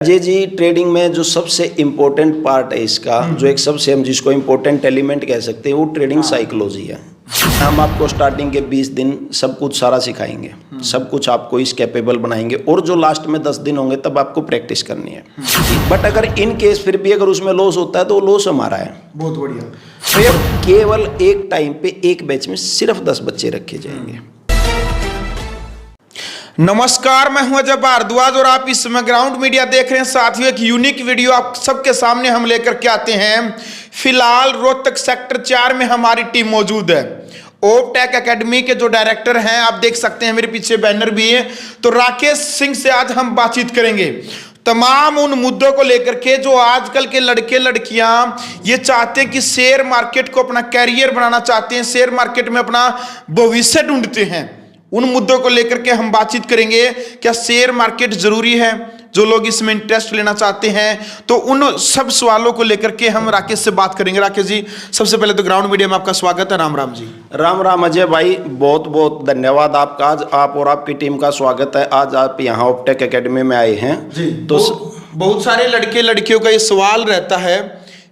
Ajay ji, trading में जो सबसे इम्पोर्टेंट पार्ट है इसका, जो एक सबसे हम जिसको इम्पोर्टेंट एलिमेंट कह सकते हैं, वो ट्रेडिंग साइकोलॉजी है। हम आपको स्टार्टिंग के 20 दिन सब कुछ सारा सिखाएंगे, सब कुछ आपको इस कैपेबल बनाएंगे, और जो लास्ट में 10 दिन होंगे तब आपको प्रैक्टिस करनी है। बट अगर इन केस फिर भी अगर उसमें लॉस होता है तो लॉस हमारा है। बहुत बढ़िया। फिर केवल एक टाइम पे एक बैच में सिर्फ 10 बच्चे रखे जाएंगे। नमस्कार, मैं हूं अजय भारद्वाज और आप इस समय ग्राउंड मीडिया देख रहे हैं। साथियों, एक यूनिक वीडियो आप सबके सामने हम लेकर के आते हैं। फिलहाल रोहतक सेक्टर 4 में हमारी टीम मौजूद है। ओपटेक एकेडमी के जो डायरेक्टर हैं, आप देख सकते हैं, मेरे पीछे बैनर भी है। तो राकेश सिंह से आज हम बातचीत करेंगे तमाम उन मुद्दों को लेकर के जो आजकल के लड़के लड़कियां ये चाहते हैं कि शेयर मार्केट को अपना कैरियर बनाना चाहते हैं, शेयर मार्केट में अपना भविष्य ढूंढते हैं। उन मुद्दों को लेकर के हम बातचीत करेंगे। क्या शेयर मार्केट जरूरी है? जो लोग इसमें इंटरेस्ट लेना चाहते हैं, तो उन सब सवालों को लेकर के हम राकेश से बात करेंगे। राकेश जी, सबसे पहले तो ग्राउंड मीडिया में आपका स्वागत है। राम राम जी। राम राम अजय भाई, बहुत बहुत धन्यवाद आपका। आज आप और आपकी टीम का स्वागत है। आज आप यहाँ ओपटेक एकेडमी में आए हैं जी। तो बहुत सारे लड़के लड़कियों का ये सवाल रहता है,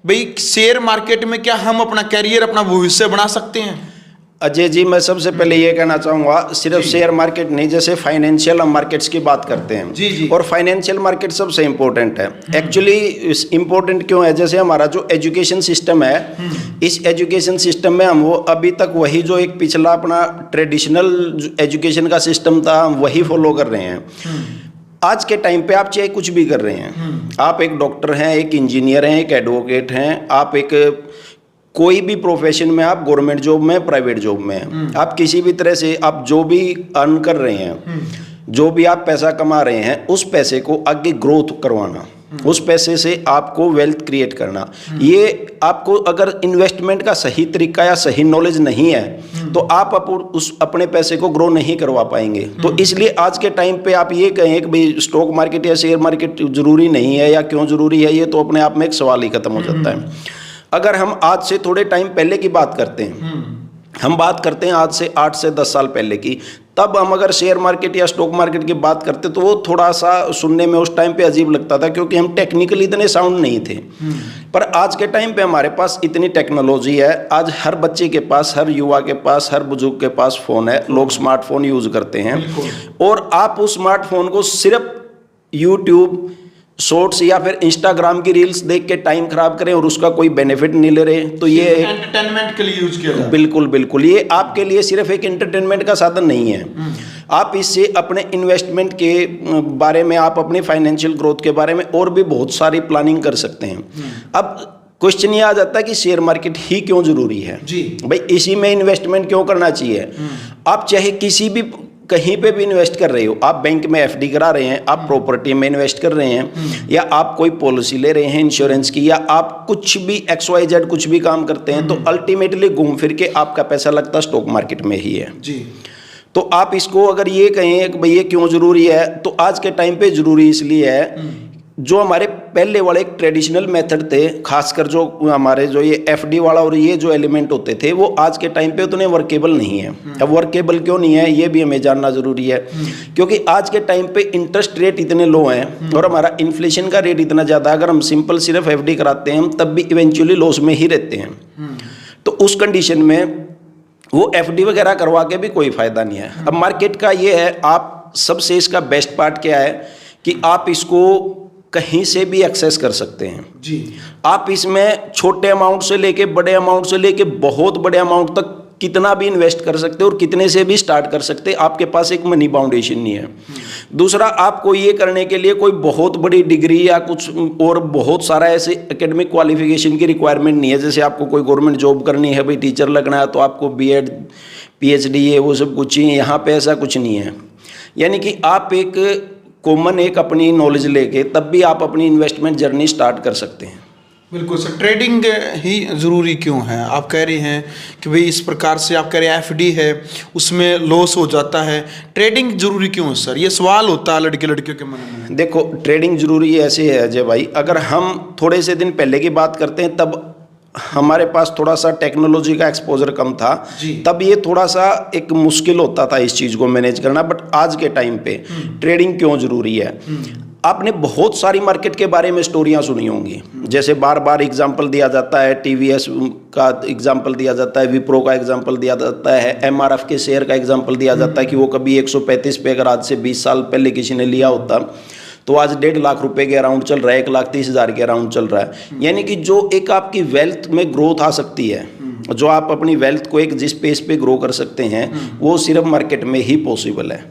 भाई शेयर मार्केट में क्या हम अपना कैरियर, अपना भविष्य बना सकते हैं? अजय जी, मैं सबसे पहले ये कहना चाहूँगा, सिर्फ शेयर मार्केट नहीं, जैसे फाइनेंशियल मार्केट्स की बात करते हैं जी। और फाइनेंशियल मार्केट सबसे इम्पोर्टेंट है। एक्चुअली इम्पोर्टेंट क्यों है? जैसे हमारा जो एजुकेशन सिस्टम है, इस एजुकेशन सिस्टम में हम वो अभी तक वही जो एक पिछला अपना ट्रेडिशनल एजुकेशन का सिस्टम था, हम वही फॉलो कर रहे हैं। आज के टाइम पे आप चाहे कुछ भी कर रहे हैं, आप एक डॉक्टर हैं, एक इंजीनियर हैं, एक एडवोकेट हैं, आप एक कोई भी प्रोफेशन में, आप गवर्नमेंट जॉब में, प्राइवेट जॉब में, आप किसी भी तरह से आप जो भी अर्न कर रहे हैं, जो भी आप पैसा कमा रहे हैं, उस पैसे को आगे ग्रोथ करवाना, उस पैसे से आपको वेल्थ क्रिएट करना, ये आपको अगर इन्वेस्टमेंट का सही तरीका या सही नॉलेज नहीं है तो आप उस अपने पैसे को ग्रो नहीं करवा पाएंगे। तो इसलिए आज के टाइम पे आप ये कहें कि भाई स्टॉक मार्केट या शेयर मार्केट जरूरी नहीं है या क्यों जरूरी है, ये तो अपने आप में एक सवाल ही खत्म हो जाता है। अगर हम आज से थोड़े टाइम पहले की बात करते हैं, हम बात करते हैं आज से 8 से 10 साल पहले की, तब हम अगर शेयर मार्केट या स्टॉक मार्केट की बात करते तो वो थोड़ा सा सुनने में उस टाइम पे अजीब लगता था, क्योंकि हम टेक्निकली इतने साउंड नहीं थे। पर आज के टाइम पे हमारे पास इतनी टेक्नोलॉजी है, आज हर बच्चे के पास, हर युवा के पास, हर बुजुर्ग के पास फ़ोन है, लोग स्मार्टफोन यूज़ करते हैं। और आप उस स्मार्टफोन को सिर्फ यूट्यूब शॉर्ट्स या फिर इंस्टाग्राम की रील्स देख के टाइम खराब करें और उसका कोई बेनिफिट नहीं ले रहे, तो ये एंटरटेनमेंट के लिए यूज किया जाता है। बिल्कुल बिल्कुल, ये आपके लिए सिर्फ एक एंटरटेनमेंट का साधन नहीं है। आप इससे अपने इन्वेस्टमेंट के बारे में, आप अपनी फाइनेंशियल ग्रोथ के बारे में और भी बहुत सारी प्लानिंग कर सकते हैं। अब क्वेश्चन ये आ जाता है कि शेयर मार्केट ही क्यों जरूरी है जी भाई, इसी में इन्वेस्टमेंट क्यों करना चाहिए? आप चाहे किसी भी कहीं पे भी इन्वेस्ट कर रहे हो, आप बैंक में एफडी करा रहे हैं, आप प्रॉपर्टी में इन्वेस्ट कर रहे हैं, या आप कोई पॉलिसी ले रहे हैं इंश्योरेंस की, या आप कुछ भी XYZ कुछ भी काम करते हैं, तो अल्टीमेटली घूम फिर के आपका पैसा लगता स्टॉक मार्केट में ही है जी। तो आप इसको अगर ये कहें कि भाई ये क्यों जरूरी है, तो आज के टाइम पे जरूरी इसलिए है, जो हमारे पहले वाले एक ट्रेडिशनल मेथड थे, खासकर जो हमारे जो ये एफडी वाला और ये जो एलिमेंट होते थे, वो आज के टाइम पे उतने वर्केबल नहीं है। अब वर्केबल क्यों नहीं है, ये भी हमें जानना जरूरी है, क्योंकि आज के टाइम पे इंटरेस्ट रेट इतने लो हैं और हमारा इन्फ्लेशन का रेट इतना ज़्यादा है। अगर हम सिंपल सिर्फ एफडी कराते हैं, हम तब भी इवेंचुअली लॉस में ही रहते हैं। तो उस कंडीशन में वो एफडी वगैरह करवा के भी कोई फायदा नहीं है। अब मार्केट का ये है, आप सबसे इसका बेस्ट पार्ट क्या है कि आप इसको कहीं से भी एक्सेस कर सकते हैं जी। आप इसमें छोटे अमाउंट से लेके बड़े अमाउंट से लेके बहुत बड़े अमाउंट तक कितना भी इन्वेस्ट कर सकते हैं और कितने से भी स्टार्ट कर सकते हैं। आपके पास एक मनी बाउंडेशन नहीं है। दूसरा, आपको ये करने के लिए कोई बहुत बड़ी डिग्री या कुछ और बहुत सारा ऐसे एकेडमिक क्वालिफिकेशन की रिक्वायरमेंट नहीं है। जैसे आपको कोई गवर्नमेंट जॉब करनी है, भाई टीचर लगना है, तो आपको BEd PhD ये वो सब कुछ ही, यहाँ पे ऐसा कुछ नहीं है। यानी कि आप एक कॉमन एक अपनी नॉलेज लेके तब भी आप अपनी इन्वेस्टमेंट जर्नी स्टार्ट कर सकते हैं। बिल्कुल सर। ट्रेडिंग ही ज़रूरी क्यों है? आप कह रहे हैं कि भाई इस प्रकार से आप कह रहे हैं एफडी है, उसमें लॉस हो जाता है, ट्रेडिंग जरूरी क्यों है सर? ये सवाल होता है लड़के लड़कियों के मन में। देखो, ट्रेडिंग जरूरी ऐसे है अजय भाई, अगर हम थोड़े से दिन पहले की बात करते हैं, तब हमारे पास थोड़ा सा टेक्नोलॉजी का एक्सपोजर कम था, तब ये थोड़ा सा एक मुश्किल होता था इस चीज़ को मैनेज करना। बट आज के टाइम पे ट्रेडिंग क्यों जरूरी है? आपने बहुत सारी मार्केट के बारे में स्टोरियां सुनी होंगी, जैसे बार बार एग्जांपल दिया जाता है, टीवीएस का एग्जांपल दिया जाता है, विप्रो का एग्जांपल दिया जाता है, एमआरएफ के शेयर का एग्जांपल दिया जाता है कि वो कभी 135 पे अगर आज से 20 साल पहले किसी ने लिया होता तो आज 1.5 लाख रुपए के अराउंड चल रहा है, 1,30,000 के अराउंड चल रहा है। यानी कि जो एक आपकी वेल्थ में ग्रोथ आ सकती है, जो आप अपनी वेल्थ को एक जिस पेस पे ग्रो कर सकते हैं, वो सिर्फ मार्केट में ही पॉसिबल है,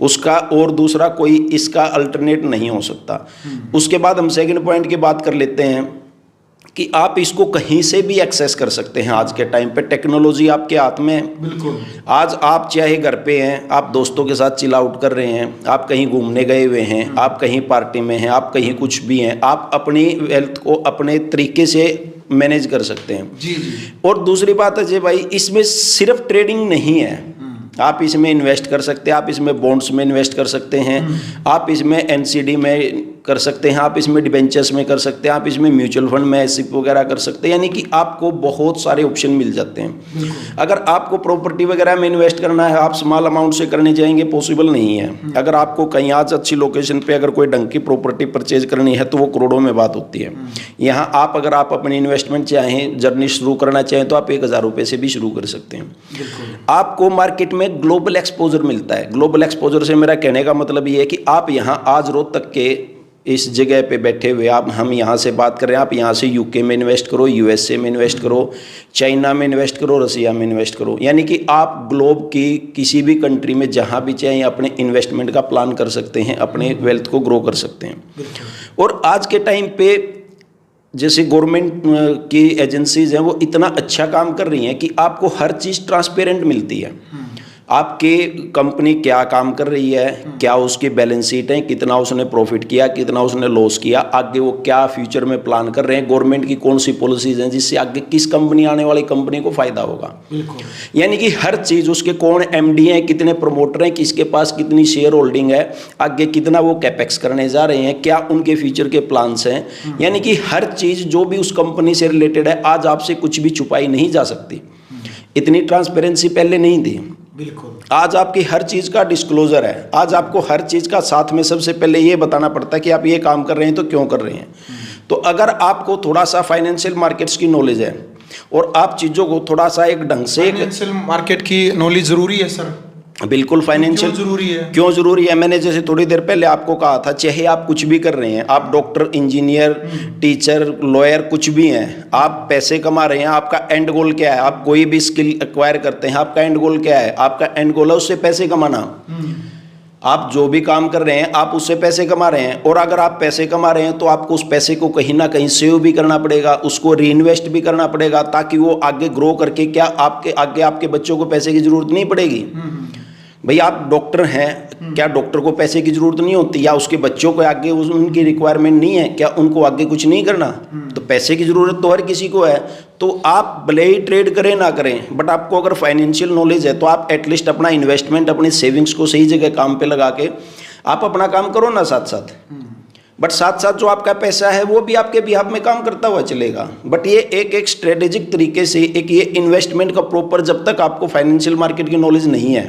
उसका और दूसरा कोई इसका अल्टरनेट नहीं हो सकता। उसके बाद हम सेकंड पॉइंट की बात कर लेते हैं कि आप इसको कहीं से भी एक्सेस कर सकते हैं। आज के टाइम पे टेक्नोलॉजी आपके हाथ में है। बिल्कुल। आज आप चाहे घर पे हैं, आप दोस्तों के साथ चिल आउट कर रहे हैं, आप कहीं घूमने गए हुए हैं, आप कहीं पार्टी में हैं, आप कहीं कुछ भी हैं, आप अपनी वेल्थ को अपने तरीके से मैनेज कर सकते हैं। जी जी। और दूसरी बात है जी भाई, इसमें सिर्फ ट्रेडिंग नहीं है, आप इसमें इन्वेस्ट कर सकते हैं, आप इसमें बॉन्ड्स में इन्वेस्ट कर सकते हैं, आप इसमें एनसीडी में कर सकते हैं, आप इसमें डिबेंचर्स में कर सकते हैं, आप इसमें म्यूचुअल फंड में एसआईपी वगैरह कर सकते हैं। यानी कि आपको बहुत सारे ऑप्शन मिल जाते हैं। अगर आपको प्रॉपर्टी वगैरह में इन्वेस्ट करना है, आप स्मॉल अमाउंट से करने जाएंगे, पॉसिबल नहीं है। अगर आपको कहीं आज अच्छी लोकेशन पे अगर कोई ढंग की प्रॉपर्टी परचेज करनी है तो वो करोड़ों में बात होती है। यहाँ आप अगर आप अपनी इन्वेस्टमेंट चाहें, जर्नी शुरू करना चाहें तो आप 1,000 रुपये से भी शुरू कर सकते हैं। आपको मार्केट में ग्लोबल एक्सपोजर मिलता है। ग्लोबल एक्सपोजर से मेरा कहने का मतलब ये है कि आप यहाँ आज रोहतक के इस जगह पे बैठे हुए हम यहाँ से बात कर रहे हैं, आप यहाँ से यूके में इन्वेस्ट करो, यूएसए में इन्वेस्ट करो, चाइना में इन्वेस्ट करो, रसिया में इन्वेस्ट करो। यानी कि आप ग्लोब की किसी भी कंट्री में जहाँ भी चाहें अपने इन्वेस्टमेंट का प्लान कर सकते हैं, अपने वेल्थ को ग्रो कर सकते हैं। और आज के टाइम पे जैसे गवर्नमेंट की एजेंसीज हैं वो इतना अच्छा काम कर रही हैं कि आपको हर चीज़ ट्रांसपेरेंट मिलती है। आपकी कंपनी क्या काम कर रही है, क्या उसकी बैलेंस शीट है, कितना उसने प्रॉफिट किया, कितना उसने लॉस किया, आगे वो क्या फ्यूचर में प्लान कर रहे हैं, गवर्नमेंट की कौन सी पॉलिसीज हैं जिससे आगे किस कंपनी आने वाली कंपनी को फायदा होगा। यानी कि हर चीज़, उसके कौन एमडी हैं, कितने प्रमोटर हैं, किसके पास कितनी शेयर होल्डिंग है, आगे कितना वो कैपेक्स करने जा रहे हैं, क्या उनके फ्यूचर के प्लान्स हैं। यानी कि हर चीज़ जो भी उस कंपनी से रिलेटेड है, आज आपसे कुछ भी छुपाई नहीं जा सकती। इतनी ट्रांसपेरेंसी पहले नहीं थी। बिल्कुल। आज आपकी हर चीज़ का डिस्क्लोजर है। आज आपको हर चीज़ का साथ में सबसे पहले ये बताना पड़ता है कि आप ये काम कर रहे हैं तो क्यों कर रहे हैं। तो अगर आपको थोड़ा सा फाइनेंशियल मार्केट्स की नॉलेज है और आप चीज़ों को थोड़ा सा एक ढंग से, फाइनेंशियल मार्केट की नॉलेज जरूरी है सर। बिल्कुल फाइनेंशियल जरूरी है। क्यों जरूरी है? मैंने जैसे थोड़ी देर पहले आपको कहा था, चाहे आप कुछ भी कर रहे हैं, आप डॉक्टर, इंजीनियर, टीचर, लॉयर, कुछ भी हैं, आप पैसे कमा रहे हैं, आपका एंड गोल क्या है? आप कोई भी स्किल एक्वायर करते हैं, आपका एंड गोल क्या है? आपका एंड गोल है उससे पैसे कमाना। आप जो भी काम कर रहे हैं आप उससे पैसे कमा रहे हैं, और अगर आप पैसे कमा रहे हैं तो आपको उस पैसे को कहीं ना कहीं सेव भी करना पड़ेगा, उसको रीइन्वेस्ट भी करना पड़ेगा, ताकि वो आगे ग्रो करके क्या आपके आगे आपके बच्चों को पैसे की जरूरत नहीं पड़ेगी। भाई आप डॉक्टर हैं, क्या डॉक्टर को पैसे की जरूरत नहीं होती? या उसके बच्चों को आगे उनकी रिक्वायरमेंट नहीं है, क्या उनको आगे कुछ नहीं करना? तो पैसे की जरूरत तो हर किसी को है। तो आप भले ही ट्रेड करें ना करें, बट आपको अगर फाइनेंशियल नॉलेज है तो आप एटलीस्ट अपना इन्वेस्टमेंट, अपनी सेविंग्स को सही जगह काम पे लगा के आप अपना काम करो ना साथ साथ। बट साथ साथ जो आपका पैसा है वो भी आपके बिहाफ में काम करता हुआ चलेगा। बट ये एक स्ट्रेटेजिक तरीके से एक ये इन्वेस्टमेंट का प्रॉपर, जब तक आपको फाइनेंशियल मार्केट की नॉलेज नहीं है,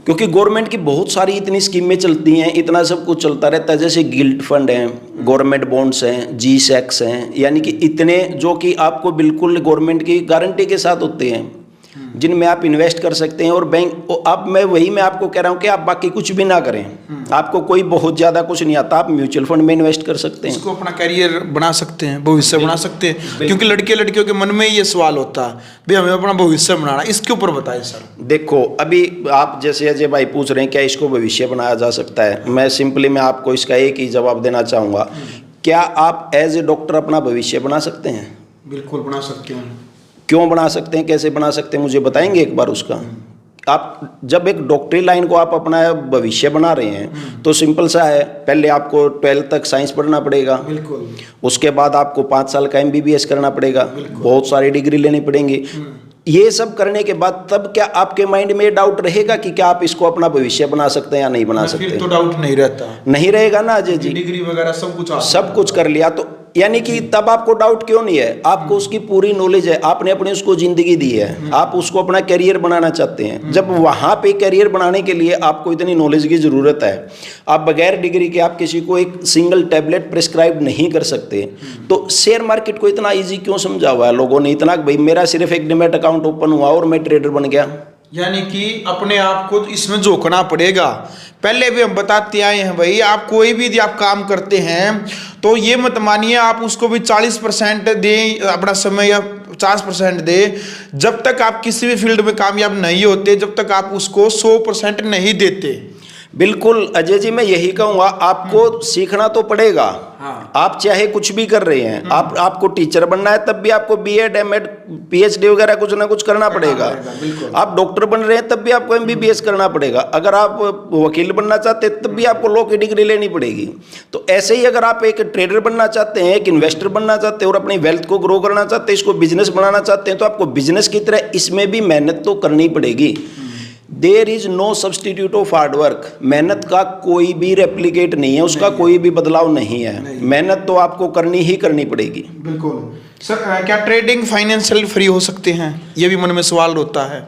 क्योंकि गवर्नमेंट की बहुत सारी इतनी स्कीमें चलती हैं, इतना सब कुछ चलता रहता है, जैसे गिल्ड फंड हैं, गवर्नमेंट बॉन्ड्स हैं, जी-सेक्स हैं, यानी कि इतने जो कि आपको बिल्कुल गवर्नमेंट की गारंटी के साथ होते हैं, जिनमें आप इन्वेस्ट कर सकते हैं। और बैंक, अब मैं आपको कह रहा हूं कि आप बाकी कुछ भी ना करें, आपको कोई बहुत ज़्यादा कुछ नहीं आता, आप म्यूचुअल फंड में इन्वेस्ट कर सकते हैं, इसको अपना करियर बना सकते हैं, भविष्य बना सकते हैं। क्योंकि लड़के लड़कियों के मन में ये सवाल होता है, भाई हमें अपना भविष्य बनाना, इसके ऊपर बताइए सर। देखो, अभी आप जैसे अजय भाई पूछ रहे हैं क्या इसको भविष्य बनाया जा सकता है, मैं आपको इसका एक ही जवाब देना चाहूँगा, क्या आप एज ए डॉक्टर अपना भविष्य बना सकते हैं? बिल्कुल बना सकते हैं। क्यों बना सकते हैं, कैसे बना सकते हैं, मुझे बताएंगे एक बार उसका? आप जब एक डॉक्टरी लाइन को आप अपना भविष्य बना रहे हैं तो सिंपल सा है, पहले आपको 12th तक साइंस पढ़ना पड़ेगा, बिल्कुल। उसके बाद आपको 5 साल का MBBS करना पड़ेगा, बहुत सारी डिग्री लेनी पड़ेंगी। ये सब करने के बाद तब क्या आपके माइंड में डाउट रहेगा कि क्या आप इसको अपना भविष्य बना सकते हैं या नहीं बना सकते? तो डाउट नहीं रहता, नहीं रहेगा ना अजय जी। डिग्री वगैरह सब कुछ कर लिया तो यानी कि तब आपको डाउट क्यों नहीं है, आपको उसकी पूरी नॉलेज है, आपने अपनी उसको जिंदगी दी है, आप उसको अपना करियर बनाना चाहते हैं। जब वहां पे करियर बनाने के लिए आपको इतनी नॉलेज की जरूरत है, आप बगैर डिग्री के आप किसी को एक सिंगल टैबलेट प्रिस्क्राइब नहीं कर सकते, तो शेयर मार्केट को इतना इजी क्यों समझा हुआ है लोगों ने इतना, भाई मेरा सिर्फ एक डिमैट अकाउंट ओपन हुआ और मैं ट्रेडर बन गया। यानी कि अपने आप को इसमें झोंकना पड़ेगा। पहले भी हम बताते आए हैं भाई, आप कोई भी यदि आप काम करते हैं तो ये मत मानिए आप उसको भी 40% दें अपना समय या 50% दें, जब तक आप किसी भी फील्ड में कामयाब नहीं होते, जब तक आप उसको 100% नहीं देते। बिल्कुल अजय जी, मैं यही कहूँगा, आपको सीखना तो पड़ेगा। हाँ। आप चाहे कुछ भी कर रहे हैं, आपको टीचर बनना है तब भी आपको बीएड एमएड पीएचडी वगैरह कुछ ना कुछ करना पड़ेगा। आप डॉक्टर बन रहे हैं तब भी आपको एमबीबीएस करना पड़ेगा। अगर आप वकील बनना चाहते हैं तब भी आपको लॉ की डिग्री लेनी पड़ेगी। तो ऐसे ही अगर आप एक ट्रेडर बनना चाहते हैं, एक इन्वेस्टर बनना चाहते हैं और अपनी वेल्थ को ग्रो करना चाहते हैं, इसको बिजनेस बनाना चाहते हैं, तो आपको बिजनेस की तरह इसमें भी मेहनत तो करनी पड़ेगी। There is no substitute of hard work. मेहनत का कोई भी रेप्लिकेट नहीं है, उसका कोई भी बदलाव नहीं है। मेहनत तो आपको करनी ही करनी पड़ेगी। बिल्कुल सर। क्या ट्रेडिंग फाइनेंशियल फ्री हो सकते हैं, ये भी मन में सवाल होता है।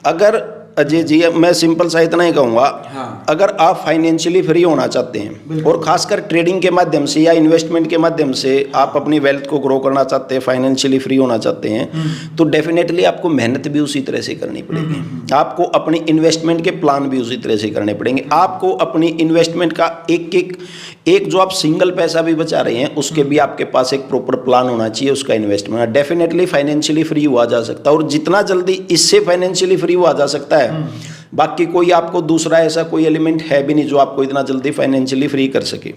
अगर अजय जी, मैं सिंपल सा इतना ही कहूँगा, हाँ। अगर आप फाइनेंशियली फ्री होना चाहते हैं और खासकर ट्रेडिंग के माध्यम से या इन्वेस्टमेंट के माध्यम से आप अपनी वेल्थ को ग्रो करना चाहते हैं, फाइनेंशियली फ्री होना चाहते हैं, तो डेफिनेटली आपको मेहनत भी उसी तरह से करनी पड़ेगी। आपको अपनी इन्वेस्टमेंट के प्लान भी उसी तरह से करने पड़ेंगे। आपको अपनी इन्वेस्टमेंट का एक जो आप सिंगल पैसा भी बचा रहे हैं उसके भी आपके पास एक प्रॉपर प्लान होना चाहिए उसका इन्वेस्टमेंट। डेफिनेटली फाइनेंशियली फ्री हुआ जा सकता है, और जितना जल्दी इससे फाइनेंशियली फ्री हुआ जा सकता है, बाकी कोई आपको दूसरा ऐसा कोई एलिमेंट है भी नहीं जो आपको इतना जल्दी फाइनेंशियली फ्री कर सके।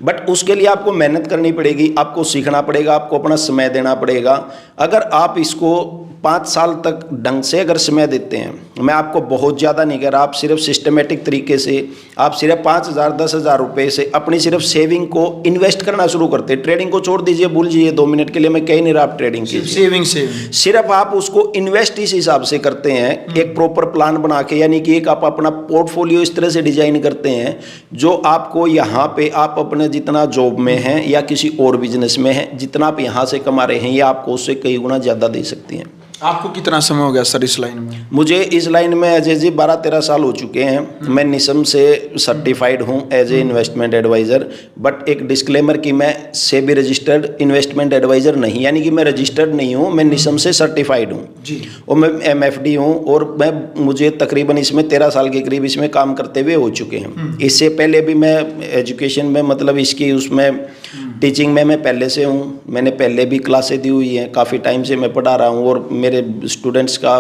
बट उसके लिए आपको मेहनत करनी पड़ेगी, आपको सीखना पड़ेगा, आपको अपना समय देना पड़ेगा। अगर आप इसको 5 साल तक ढंग से अगर समय देते हैं, मैं आपको बहुत ज़्यादा नहीं कह रहा, आप सिर्फ सिस्टमेटिक तरीके से आप सिर्फ 5,000 10,000 रुपये से अपनी सिर्फ सेविंग को इन्वेस्ट करना शुरू करते हैं। ट्रेडिंग को छोड़ दीजिए, भूल जाइए, 2 मिनट के लिए मैं कह नहीं रहा आप ट्रेडिंग की, सेविंग सिर्फ आप उसको इन्वेस्ट इस हिसाब से करते हैं, एक प्रॉपर प्लान बना के, यानी कि एक आप अपना पोर्टफोलियो इस तरह से डिजाइन करते हैं जो आपको यहाँ पे आप अपने जितना जॉब में हैं या किसी और बिजनेस में हैं, जितना आप यहाँ से कमा रहे हैं, ये आपको उससे कई गुना ज़्यादा दे सकती हैं। आपको कितना समय हो गया सर इस लाइन में? मुझे इस लाइन में अजय जी 12-13 साल हो चुके हैं। मैं निसम से सर्टिफाइड हूँ as a investment adviser, but एक डिस्क्लेमर कि मैं सेबी रजिस्टर्ड इन्वेस्टमेंट एडवाइज़र नहीं, यानी कि मैं रजिस्टर्ड नहीं हूँ, मैं निसम से सर्टिफाइड हूँ जी, और मैं MFD हूँ, और मुझे तकरीबन इसमें 13 साल के करीब इसमें काम करते हुए हो चुके हैं। इससे पहले भी मैं एजुकेशन में, मतलब इसकी उसमें टीचिंग में मैं पहले से हूँ, मैंने पहले भी क्लासें दी हुई हैं, काफ़ी टाइम से मैं पढ़ा रहा हूँ, और मेरे स्टूडेंट्स का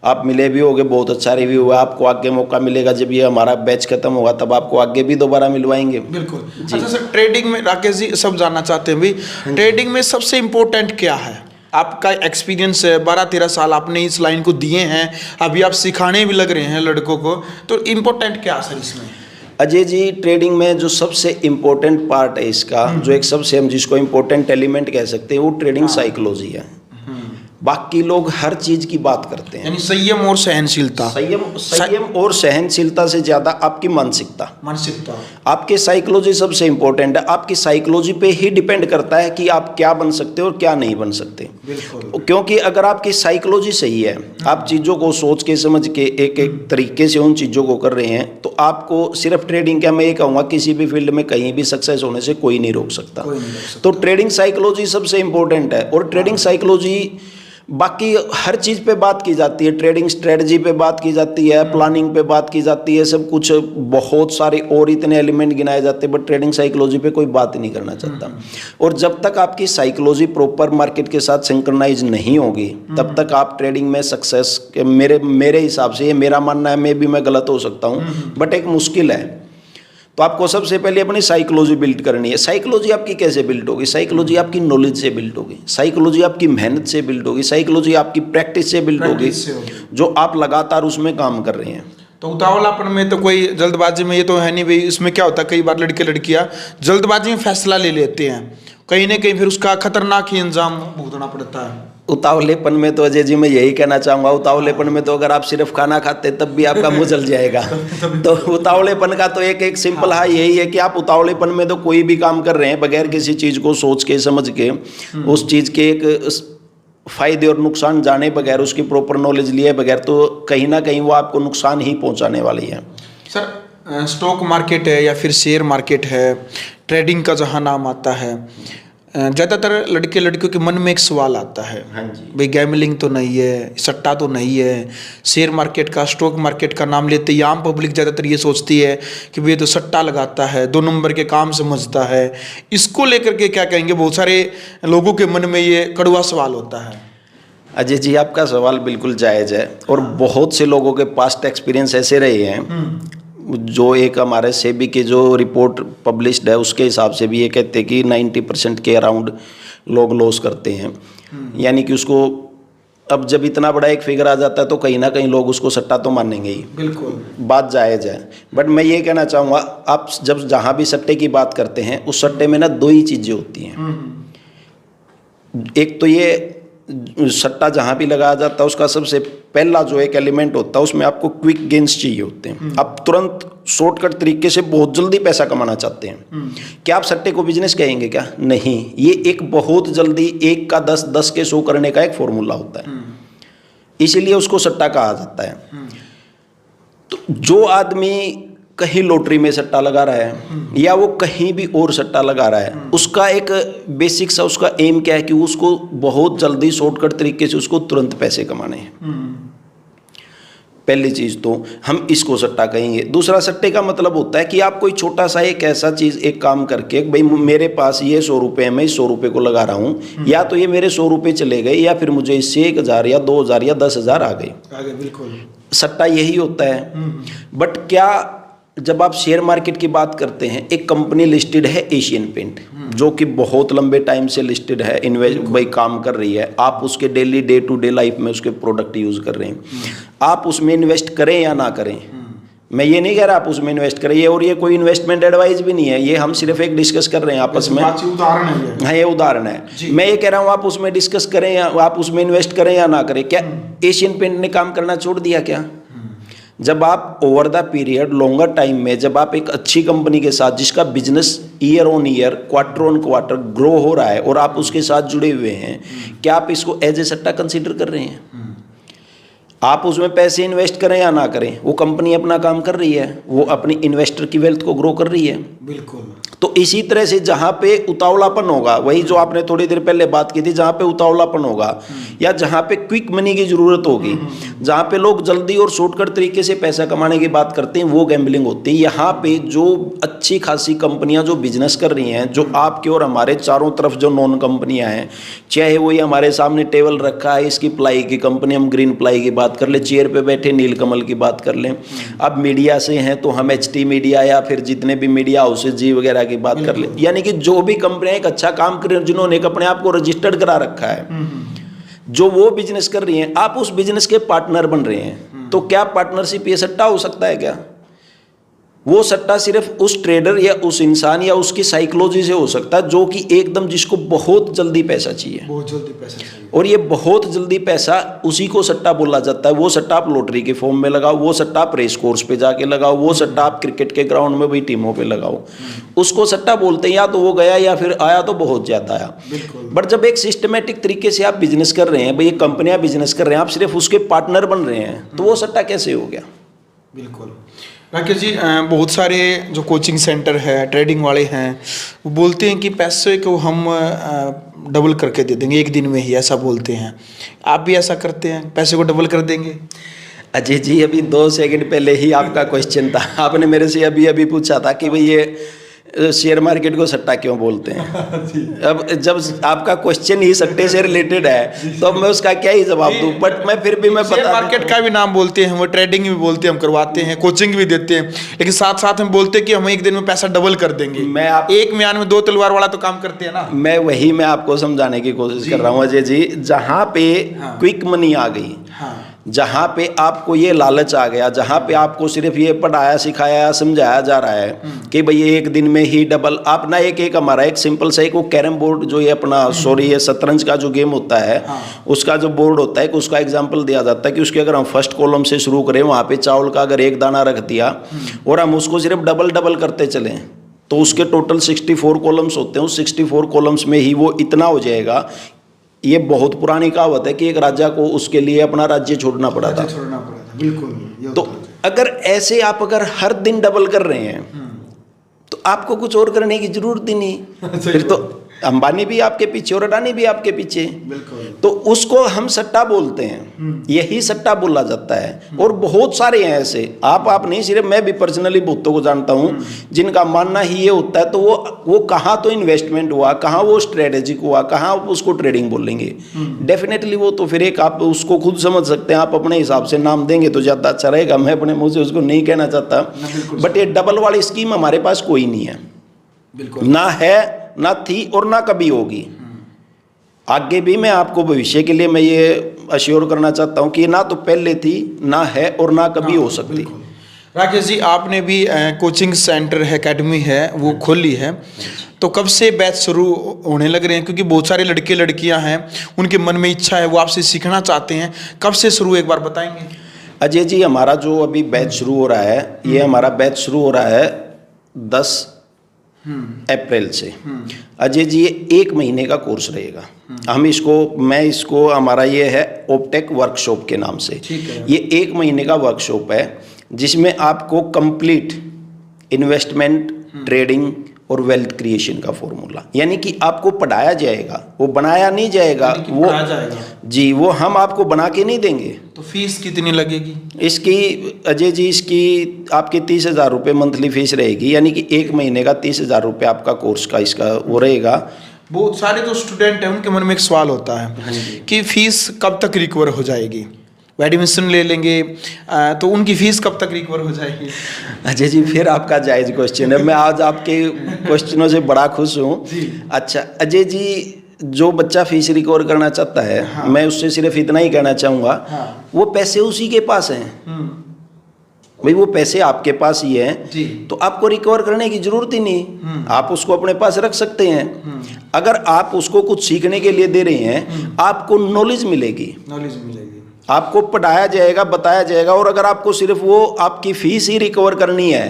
आप मिले भी होंगे, बहुत अच्छा रिव्यू हुआ। आपको आगे मौका मिलेगा, जब ये हमारा बैच खत्म होगा तब आपको आगे भी दोबारा मिलवाएंगे। बिल्कुल। अच्छा सर, ट्रेडिंग में राकेश जी सब जानना चाहते हैं भाई, ट्रेडिंग में सबसे इम्पोर्टेंट क्या है? आपका एक्सपीरियंस है, 12-13 साल आपने इस लाइन को दिए हैं, अभी आप सिखाने भी लग रहे हैं लड़कों को, तो इम्पोर्टेंट क्या सर इसमें? अजय जी, ट्रेडिंग में जो सबसे इम्पोर्टेंट पार्ट है इसका, जो एक सबसे हम जिसको इम्पोर्टेंट एलिमेंट कह सकते हैं, वो ट्रेडिंग साइकोलॉजी है। बाकी लोग हर चीज की बात करते हैं, यानी संयम और सहनशीलता। संयम और सहनशीलता से ज्यादा आपकी मानसिकता आपकी साइकोलॉजी सबसे इंपॉर्टेंट है। आपकी साइकोलॉजी पे ही डिपेंड करता है कि आप क्या बन सकते हो और क्या नहीं बन सकते। बिल्कुल। क्योंकि अगर आपकी साइकोलॉजी सही है, आप चीजों को सोच के समझ के एक एक तरीके से उन चीजों को कर रहे हैं, तो आपको सिर्फ ट्रेडिंग क्या, मैं ये कहूँगा किसी भी फील्ड में कहीं भी सक्सेस होने से कोई नहीं रोक सकता। तो ट्रेडिंग साइकोलॉजी सबसे इंपॉर्टेंट है। और ट्रेडिंग साइकोलॉजी, बाकी हर चीज़ पे बात की जाती है, ट्रेडिंग स्ट्रेटजी पे बात की जाती है, प्लानिंग पे बात की जाती है, सब कुछ बहुत सारे और इतने एलिमेंट गिनाए जाते हैं, बट ट्रेडिंग साइकोलॉजी पे कोई बात ही नहीं करना चाहता। और जब तक आपकी साइकोलॉजी प्रॉपर मार्केट के साथ सिंक्रोनाइज नहीं होगी, तब तक आप ट्रेडिंग में सक्सेस, मेरे हिसाब से, ये मेरा मानना है, मैं गलत हो सकता हूँ, बट एक मुश्किल है। तो आपको सबसे पहले अपनी साइकोलॉजी बिल्ड करनी है। साइकोलॉजी आपकी कैसे बिल्ड होगी? साइकोलॉजी आपकी नॉलेज से बिल्ड होगी, साइकोलॉजी आपकी मेहनत से बिल्ड होगी, साइकोलॉजी आपकी प्रैक्टिस से बिल्ड होगी, जो आप लगातार उसमें काम कर रहे हैं। तो उतावलापन में तो कोई जल्दबाजी में ये तो है नहीं भाई। इसमें क्या होता है, कई बार लड़के लड़कियां जल्दबाजी में फैसला ले लेते हैं, कहीं ना कहीं फिर उसका खतरनाक ही अंजाम भुगतना पड़ता है। उतावलेपन में तो अजय जी मैं यही कहना चाहूँगा, उतावलेपन में तो अगर आप सिर्फ खाना खाते तब भी आपका मुंह जल जाएगा। तो उतावलेपन का तो एक सिंपल हाँ यही है कि आप उतावलेपन में तो कोई भी काम कर रहे हैं बगैर किसी चीज़ को सोच के समझ के, उस चीज़ के एक फायदे और नुकसान जाने बगैर, उसकी प्रॉपर नॉलेज लिए बगैर, तो कहीं ना कहीं वो आपको नुकसान ही पहुँचाने वाली है। सर स्टॉक मार्केट है या फिर शेयर मार्केट है, ट्रेडिंग का जहाँ नाम आता है, ज़्यादातर लड़के लड़कियों के मन में एक सवाल आता है, हाँ जी, भाई गैमलिंग तो नहीं है, सट्टा तो नहीं है। शेयर मार्केट का, स्टॉक मार्केट का नाम लेते ही आम पब्लिक ज़्यादातर ये सोचती है कि भाई ये तो सट्टा लगाता है, 2 नंबर के काम समझता है। इसको लेकर के क्या कहेंगे? बहुत सारे लोगों के मन में ये कड़वा सवाल होता है। अजय जी आपका सवाल बिल्कुल जायज़ है और बहुत से लोगों के पास्ट एक्सपीरियंस ऐसे रहे हैं जो एक हमारे सेबी की जो रिपोर्ट पब्लिश्ड है उसके हिसाब से भी ये कहते हैं कि 90% के अराउंड लोग लॉस करते हैं। यानी कि उसको अब जब इतना बड़ा एक फिगर आ जाता है तो कहीं ना कहीं लोग उसको सट्टा तो मानेंगे ही, बिल्कुल बात जायज़ है। बट मैं ये कहना चाहूँगा, आप जब जहाँ भी सट्टे की बात करते हैं उस सट्टे में ना 2 ही चीज़ें होती हैं। एक तो ये सट्टा जहाँ भी लगाया जाता है उसका सबसे पहला जो एक एलिमेंट होता है उसमें आपको क्विक गेन्स चाहिए होते हैं। आप तुरंत शॉर्टकट तरीके से बहुत जल्दी पैसा कमाना चाहते हैं। क्या आप सट्टे को बिजनेस कहेंगे? क्या नहीं, ये एक बहुत जल्दी 1 का 10, 10 के 100 करने का एक फॉर्मूला होता है, इसीलिए उसको सट्टा कहा जाता है। तो जो आदमी कहीं लॉटरी में सट्टा लगा रहा है या वो कहीं भी और सट्टा लगा रहा है, उसका एक बेसिक सा उसका एम क्या है कि उसको बहुत जल्दी शॉर्टकट तरीके से उसको तुरंत पैसे कमाने हैं। पहली चीज़ तो हम इसको सट्टा कहेंगे। दूसरा, सट्टे का मतलब होता है कि आप कोई छोटा सा एक ऐसा चीज़ एक काम करके, भाई मेरे पास ये 100 रुपये, मैं 100 रुपये को लगा रहा हूँ, या तो ये मेरे 100 रुपये चले गए या फिर मुझे इससे 1000 या 2000 या 10,000 आ गए। बिल्कुल सट्टा यही होता है। बट क्या जब आप शेयर मार्केट की बात करते हैं, एक कंपनी लिस्टेड है एशियन पेंट, जो कि बहुत लंबे टाइम से लिस्टेड है, इन्वेस्ट भाई काम कर रही है, आप उसके daily day to day life में उसके प्रोडक्ट यूज़ कर रहे हैं, आप उसमें इन्वेस्ट करें या ना करें, मैं ये नहीं कह रहा आप उसमें इन्वेस्ट करें, ये और ये कोई इन्वेस्टमेंट एडवाइस भी नहीं है, ये हम सिर्फ एक डिस्कस कर रहे हैं आपस में, उदाहरण है। हाँ ये उदाहरण है। मैं ये कह रहा हूँ आप उसमें डिस्कस करें या आप उसमें इन्वेस्ट करें या ना करें। क्या एशियन पेंट ने काम करना छोड़ दिया क्या? जब आप over the period longer time में जब आप एक अच्छी कंपनी के साथ जिसका business year on year, quarter on quarter grow हो रहा है और आप उसके साथ जुड़े हुए हैं, क्या आप इसको एज ए सट्टा कंसीडर कर रहे हैं? आप उसमें पैसे इन्वेस्ट करें या ना करें, वो कंपनी अपना काम कर रही है, वो अपनी इन्वेस्टर की वेल्थ को ग्रो कर रही है। बिल्कुल। तो इसी तरह से जहाँ पे उतावलापन होगा, वही जो आपने थोड़ी देर पहले बात की थी, जहाँ पे उतावलापन होगा या जहाँ पे क्विक मनी की ज़रूरत होगी, जहाँ पे लोग जल्दी और शॉर्टकट तरीके से पैसा कमाने की बात करते हैं, वो गैम्बलिंग होती है। यहाँ पे जो अच्छी खासी कंपनियाँ जो बिजनेस कर रही हैं, जो आपके और हमारे चारों तरफ जो नॉन कंपनियाँ हैं, चाहे वही हमारे सामने टेबल रखा है इसकी प्लाई की कंपनी, हम ग्रीन प्लाई की बात कर ले, चेयर पे बैठे नीलकमल की बात कर लें, अब मीडिया से हैं तो हम HT मीडिया या फिर जितने भी मीडिया हाउसेज जी वगैरह की बात कर ले, यानी कि जो भी कंपनियां एक अच्छा काम कर रही हैं, जिन्होंने अपने आप को रजिस्टर्ड करा रखा है, जो वो बिजनेस कर रही हैं, आप उस बिजनेस के पार्टनर बन रहे हैं, तो क्या पार्टनरशिप ये सट्टा हो सकता है क्या? वो सट्टा सिर्फ उस ट्रेडर या उस इंसान या उसकी साइकोलॉजी से हो सकता है जो कि एकदम जिसको बहुत जल्दी पैसा चाहिए, बहुत जल्दी पैसा चाहिए, और ये बहुत जल्दी पैसा उसी को सट्टा बोला जाता है। वो सट्टा आप लॉटरी के फॉर्म में लगाओ, वो सट्टा आप रेस कोर्स पे जाके लगाओ, वो सट्टा आप क्रिकेट के ग्राउंड में भी टीमों पे लगाओ, उसको सट्टा बोलते हैं। या तो वो गया या फिर आया तो बहुत ज़्यादा आया। बट जब एक सिस्टमेटिक तरीके से आप बिजनेस कर रहे हैं, भाई ये कंपनियां बिजनेस कर रहे हैं, आप सिर्फ उसके पार्टनर बन रहे हैं, तो वो सट्टा कैसे हो गया? बिल्कुल। राकेश जी, बहुत सारे जो कोचिंग सेंटर है, ट्रेडिंग वाले हैं, वो बोलते हैं कि पैसे को हम डबल करके दे देंगे एक दिन में ही, ऐसा बोलते हैं। आप भी ऐसा करते हैं, पैसे को डबल कर देंगे? अजय जी, अभी 2 सेकंड पहले ही आपका क्वेश्चन था, आपने मेरे से अभी पूछा था कि भाई ये शेयर मार्केट को सट्टा क्यों बोलते हैं। अब जब आपका क्वेश्चन ही सट्टे से रिलेटेड है तो अब मैं उसका क्या ही जवाब दूं। बट मैं फिर भी मैं शेयर मार्केट का भी नाम बोलते हैं, वो ट्रेडिंग भी बोलते हैं, हम करवाते हैं, कोचिंग भी देते हैं, लेकिन साथ साथ हम बोलते हैं कि हम एक दिन में पैसा डबल कर देंगे। एक म्यान में 2 तलवार वाला तो काम करते हैं ना। मैं आपको समझाने की कोशिश कर रहा हूँ अजय जी। जहाँ पे क्विक मनी आ गई, जहाँ पे आपको ये लालच आ गया, जहाँ पे आपको सिर्फ ये पढ़ाया सिखाया समझाया जा रहा है कि भाई एक दिन में ही डबल, आप ना एक हमारा एक सिंपल सा एक वो कैरम बोर्ड जो ये अपना सॉरी ये शतरंज का जो गेम होता है, उसका जो बोर्ड होता है, कि उसका एग्जाम्पल दिया जाता है कि उसके अगर हम फर्स्ट कॉलम से शुरू करें, वहाँ पे चावल का अगर एक दाना रख दिया और हम उसको सिर्फ डबल डबल करते चलें तो उसके टोटल 64 कॉलम्स होते हैं। उस 64 कॉलम्स में ही वो इतना हो जाएगा। ये बहुत पुरानी कहावत है कि एक राजा को उसके लिए अपना राज्य छोड़ना पड़ा था। बिल्कुल। तो अगर ऐसे आप अगर हर दिन डबल कर रहे हैं तो आपको कुछ और करने की जरूरत ही नहीं। फिर तो अंबानी भी आपके पीछे और अडानी भी आपके पीछे। बिल्कुल। तो उसको हम सट्टा बोलते हैं, यही सट्टा बोला जाता है। और बहुत सारे हैं ऐसे, आप नहीं, सिर्फ मैं भी पर्सनली बहुतों को जानता हूं जिनका मानना ही ये होता है। तो वो कहाँ तो इन्वेस्टमेंट हुआ, कहाँ वो स्ट्रेटेजिक हुआ, कहाँ उसको ट्रेडिंग बोलेंगे। डेफिनेटली वो तो फिर एक आप उसको खुद समझ सकते हैं, आप अपने हिसाब से नाम देंगे तो ज़्यादा अच्छा रहेगा। मैं अपने मुँह से उसको नहीं कहना चाहता, बट ये डबल वाली स्कीम हमारे पास कोई नहीं है। बिल्कुल ना है, ना थी और ना कभी होगी। आगे भी मैं आपको भविष्य के लिए मैं ये अश्योर करना चाहता हूँ कि ना तो पहले थी, ना है और ना कभी हो सकती। राकेश जी, आपने भी कोचिंग सेंटर है, एकेडमी है, वो खोली है, तो कब से बैच शुरू होने लग रहे हैं? क्योंकि बहुत सारे लड़के लड़कियां हैं, उनके मन में इच्छा है, वो आपसे सीखना चाहते हैं, कब से शुरू एक बार बताएंगे? अजय जी, हमारा जो अभी बैच शुरू हो रहा है, ये हमारा बैच शुरू हो रहा है 10 अप्रैल से। अजय जी, ये 1 महीने का कोर्स रहेगा। मैं इसको हमारा ये है ओपटेक वर्कशॉप के नाम से। ये 1 महीने का वर्कशॉप है जिसमें आपको कंप्लीट इन्वेस्टमेंट, ट्रेडिंग और वेल्थ क्रिएशन का फॉर्मूला, यानी कि आपको पढ़ाया जाएगा, वो बनाया नहीं जाएगा, वो जी वो हम आपको बना के नहीं देंगे। तो फीस कितनी लगेगी इसकी? अजय जी, इसकी आपकी 30,000 रुपये मंथली फीस रहेगी, यानी कि 1 महीने का 30,000 रुपये आपका कोर्स का इसका वो रहेगा। बहुत सारे जो स्टूडेंट हैं उनके मन में एक सवाल होता है कि फीस कब तक रिकवर हो जाएगी? एडमिशन ले लेंगे तो उनकी फीस कब तक रिकवर हो जाएगी? अजय जी, फिर आपका जायज़ क्वेश्चन है। मैं आज आपके क्वेश्चनों से बड़ा खुश हूँ। अच्छा अजय जी, जो बच्चा फीस रिकवर करना चाहता है, मैं उससे सिर्फ इतना ही कहना चाहूँगा, वो पैसे उसी के पास हैं। भाई वो पैसे आपके पास ही है, तो आपको रिकवर करने की जरूरत ही नहीं, आप उसको अपने पास रख सकते हैं। अगर आप उसको कुछ सीखने के लिए दे रहे हैं, आपको नॉलेज मिलेगी, आपको पढ़ाया जाएगा, बताया जाएगा। और अगर आपको सिर्फ वो आपकी फीस ही रिकवर करनी है,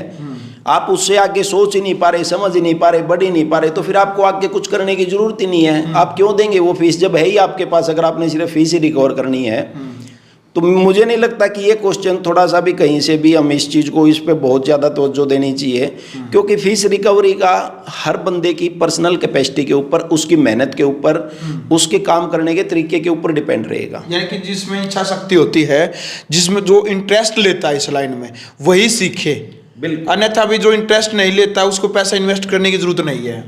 आप उससे आगे सोच ही नहीं पा रहे, समझ ही नहीं पा रहे, बढ़ ही नहीं पा रहे, तो फिर आपको आगे कुछ करने की जरूरत ही नहीं है। आप क्यों देंगे वो फीस जब है ही आपके पास? अगर आपने सिर्फ फीस ही रिकवर करनी है, तो मुझे नहीं लगता कि ये क्वेश्चन थोड़ा सा भी कहीं से भी हम इस चीज़ को, इस पे बहुत ज़्यादा तवज्जो देनी चाहिए। क्योंकि फीस रिकवरी का हर बंदे की पर्सनल कैपेसिटी के ऊपर, उसकी मेहनत के ऊपर, उसके काम करने के तरीके के ऊपर डिपेंड रहेगा। यानी कि जिसमें इच्छा शक्ति होती है, जिसमें जो इंटरेस्ट लेता है इस लाइन में, वही सीखे। बिल्कुल। अन्यथा भी जो इंटरेस्ट नहीं लेता उसको पैसा इन्वेस्ट करने की जरूरत नहीं है।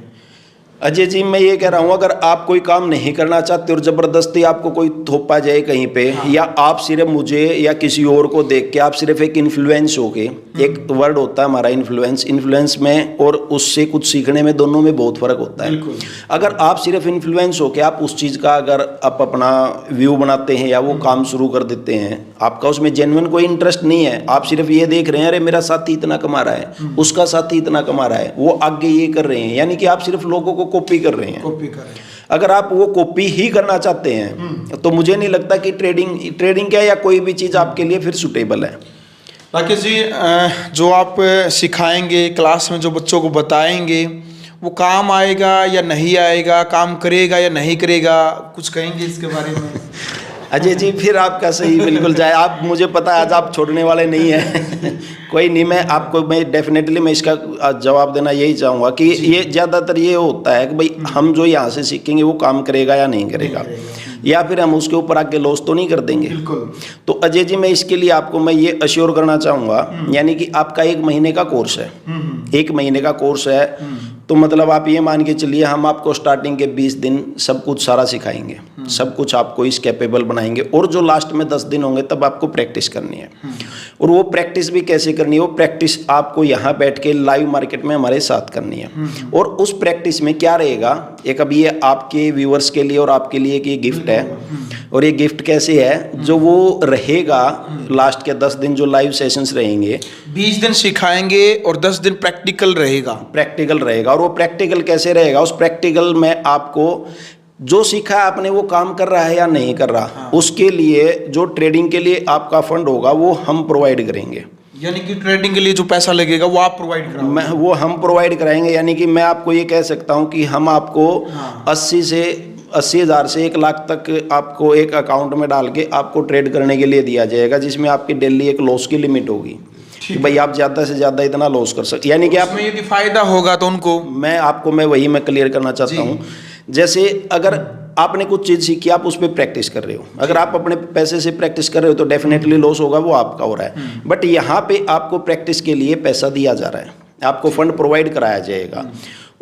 अजय जी, मैं ये कह रहा हूँ, अगर आप कोई काम नहीं करना चाहते और ज़बरदस्ती आपको कोई थोपा जाए कहीं पे, या आप सिर्फ मुझे या किसी और को देख के आप सिर्फ एक इन्फ्लुएंस हो के, एक वर्ड होता है हमारा इन्फ्लुएंस में और उससे कुछ सीखने में, दोनों में बहुत फ़र्क होता है। अगर आप सिर्फ इन्फ्लुएंस हो के आप उस चीज़ का अगर आप अपना व्यू बनाते हैं या वो काम शुरू कर देते हैं, आपका उसमें जेन्युइन कोई इंटरेस्ट नहीं है, आप सिर्फ ये देख रहे हैं अरे मेरा साथी इतना कमा रहा है, उसका साथी इतना कमा रहा है, वो आगे ये कर रहे हैं, यानी कि आप सिर्फ लोगों को कॉपी कर रहे हैं। अगर आप वो कॉपी ही करना चाहते हैं तो मुझे नहीं लगता कि ट्रेडिंग क्या या कोई भी चीज़ आपके लिए फिर सुटेबल है। राकेश जी, जो आप सिखाएंगे क्लास में, जो बच्चों को बताएंगे, वो काम आएगा या नहीं आएगा, काम करेगा या नहीं करेगा, कुछ कहेंगे इसके बारे में? अजय जी, फिर आपका सही बिल्कुल जाए। आप, मुझे पता है आज आप छोड़ने वाले नहीं हैं। कोई नहीं, मैं आपको डेफिनेटली मैं इसका जवाब देना यही चाहूँगा कि ये ज़्यादातर ये होता है कि भाई हम जो यहाँ से सीखेंगे वो काम करेगा या नहीं करेगा, या फिर हम उसके ऊपर आके लॉस तो नहीं कर देंगे। तो अजय जी, मैं इसके लिए आपको मैं ये अश्योर करना चाहूँगा, यानी कि आपका 1 महीने का कोर्स है, 1 महीने का कोर्स है, तो मतलब आप ये मान के चलिए हम आपको स्टार्टिंग के 20 दिन सब कुछ सारा सिखाएंगे, सब कुछ आपको इस कैपेबल बनाएंगे, और जो लास्ट में 10 दिन होंगे तब आपको प्रैक्टिस करनी है। और वो प्रैक्टिस भी कैसे करनी है? वो प्रैक्टिस आपको यहाँ बैठ के लाइव मार्केट में हमारे साथ करनी है। और उस प्रैक्टिस में क्या रहेगा, एक अभी ये आपके व्यूअर्स के लिए और आपके लिए एक ये गिफ्ट है। और ये गिफ्ट कैसे है, जो वो रहेगा लास्ट के 10 दिन जो लाइव सेशंस रहेंगे, 20 दिन सिखाएंगे और 10 दिन प्रैक्टिकल रहेगा। प्रैक्टिकल रहेगा। और वो प्रैक्टिकल कैसे रहेगा, उस प्रैक्टिकल में आपको जो सीखा है आपने वो काम कर रहा है या नहीं कर रहा, उसके लिए जो ट्रेडिंग के लिए आपका फंड होगा वो हम प्रोवाइड करेंगे। यानी कि ट्रेडिंग के लिए जो पैसा लगेगा वो आप प्रोवाइड कराओगे? वो हम प्रोवाइड कराएंगे। यानी कि मैं आपको ये कह सकता हूँ कि हम आपको 80,000 से 1 लाख तक आपको एक अकाउंट में डाल के आपको ट्रेड करने के लिए दिया जाएगा, जिसमें आपकी डेली एक लॉस की लिमिट होगी कि भाई आप ज़्यादा से ज़्यादा इतना लॉस कर सकते, यानी कि आप उसमें यदि फायदा होगा तो उनको मैं वही क्लियर करना चाहता हूँ। जैसे अगर आपने कुछ चीज़ सीखी, आप उस पर प्रैक्टिस कर रहे हो, अगर आप अपने पैसे से प्रैक्टिस कर रहे हो तो डेफिनेटली लॉस होगा, वो आपका हो रहा है। बट यहाँ पे आपको प्रैक्टिस के लिए पैसा दिया जा रहा है, आपको फंड प्रोवाइड कराया जाएगा।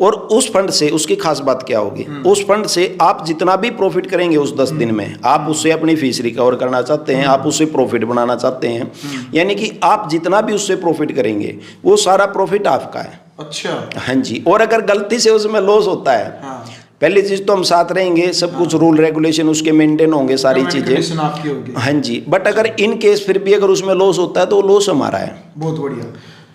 और उस फंड से उसकी खास बात क्या होगी, उस फंड से आप जितना भी प्रॉफिट करेंगे उस 10 दिन में, आप उससे अपनी फीस रिकवर करना चाहते हैं, आप उससे प्रॉफिट बनाना चाहते हैं, यानी कि आप जितना भी उससे प्रॉफिट करेंगे वो सारा प्रॉफिट आपका है। अच्छा, हाँ जी। और अगर गलती से उसमें लॉस होता है, पहली चीज तो हम साथ रहेंगे, सब कुछ रूल रेगुलेशन उसके मेंटेन होंगे, सारी चीजें आपकी होगी। हाँ जी। बट अगर इन केस फिर भी अगर उसमें लॉस होता है तो लॉस हमारा है। बहुत बढ़िया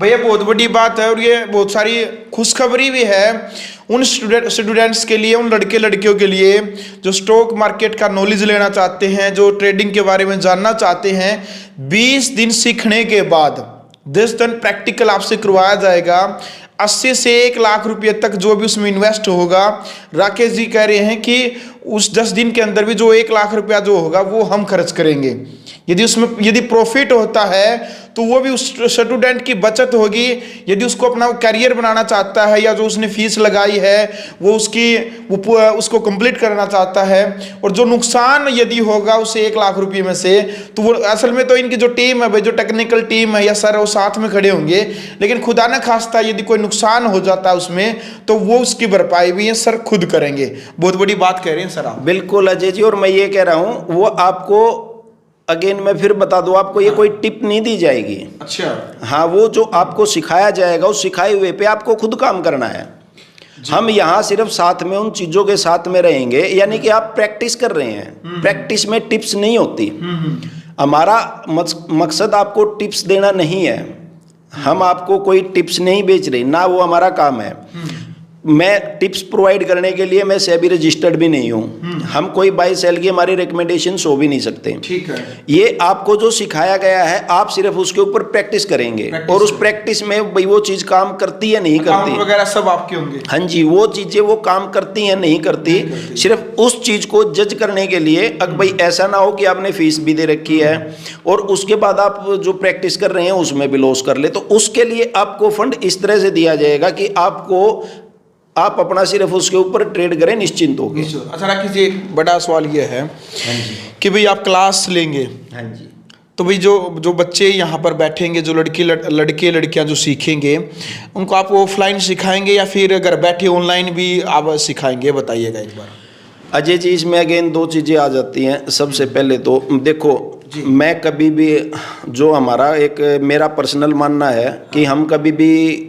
भैया, बहुत बड़ी बात है। और ये बहुत सारी खुशखबरी भी है उन स्टूडेंट्स के लिए, उन लड़के लड़कियों के लिए जो स्टॉक मार्केट का नॉलेज लेना चाहते हैं, जो ट्रेडिंग के बारे में जानना चाहते हैं। 20 दिन सीखने के बाद 10 दिन प्रैक्टिकल आपसे करवाया जाएगा। 80 से 1 लाख रुपए तक जो भी उसमें इन्वेस्ट होगा, राकेश जी कह रहे हैं कि उस 10 दिन के अंदर भी जो 1 लाख रुपया जो होगा वो हम खर्च करेंगे। यदि प्रॉफिट होता है तो वो भी उस स्टूडेंट की बचत होगी। यदि उसको अपना करियर बनाना चाहता है या जो उसने फीस लगाई है वो उसको कंप्लीट करना चाहता है, और जो नुकसान यदि होगा उसे 1 लाख रुपए में से, तो वो असल में तो इनकी जो टीम है भाई, जो टेक्निकल टीम है या सर, वो साथ में खड़े होंगे। लेकिन खुदा न खास्ता यदि कोई नुकसान हो जाता है उसमें तो वो उसकी भरपाई भी है सर खुद करेंगे। बहुत बड़ी बात कह रहे हैं सर आप। बिल्कुल अजय जी। और मैं ये कह रहा हूँ, वो आपको अगेन मैं फिर बता दूं, आपको ये कोई टिप नहीं दी जाएगी। अच्छा। हाँ, वो जो आपको सिखाया जाएगा उस सिखाए हुए पे आपको खुद काम करना है। हम यहाँ सिर्फ साथ में उन चीजों के साथ में रहेंगे, यानी कि आप प्रैक्टिस कर रहे हैं। प्रैक्टिस में टिप्स नहीं होती। हमारा मकसद आपको टिप्स देना नहीं है, हम आपको कोई टिप्स नहीं बेच रहे, ना वो हमारा काम है। मैं टिप्स प्रोवाइड करने के लिए मैं सेबी रजिस्टर्ड भी नहीं हूँ, हम कोई बाई सेल की हमारी रिकमेंडेशन हो भी नहीं सकते। ठीक है। ये आपको जो सिखाया गया है आप सिर्फ उसके ऊपर प्रैक्टिस करेंगे, और उस प्रैक्टिस में भाई वो चीज काम करती है नहीं करती वगैरह सब आपके होंगे। हाँ जी, वो चीजें वो काम करती हैं नहीं करती, सिर्फ उस चीज को जज करने के लिए। अगर भाई ऐसा ना हो कि आपने फीस भी दे रखी है और उसके बाद आप जो प्रैक्टिस कर रहे हैं उसमें भी लॉस कर ले, तो उसके लिए आपको फंड इस तरह से दिया जाएगा कि आप अपना सिर्फ उसके ऊपर ट्रेड करें निश्चिंत होकर। अच्छा राकेश जी, एक बड़ा सवाल ये है कि भाई आप क्लास लेंगे, हाँ जी, तो भाई जो बच्चे यहाँ पर बैठेंगे, जो लड़के लड़कियाँ जो सीखेंगे, उनको आप ऑफलाइन सिखाएंगे या फिर अगर बैठे ऑनलाइन भी आप सिखाएंगे, बताइएगा एक बार। अजय जी, इसमें अगेन 2 चीज़ें आ जाती हैं। सबसे पहले तो देखो, मैं कभी भी जो हमारा एक मेरा पर्सनल मानना है कि हम कभी भी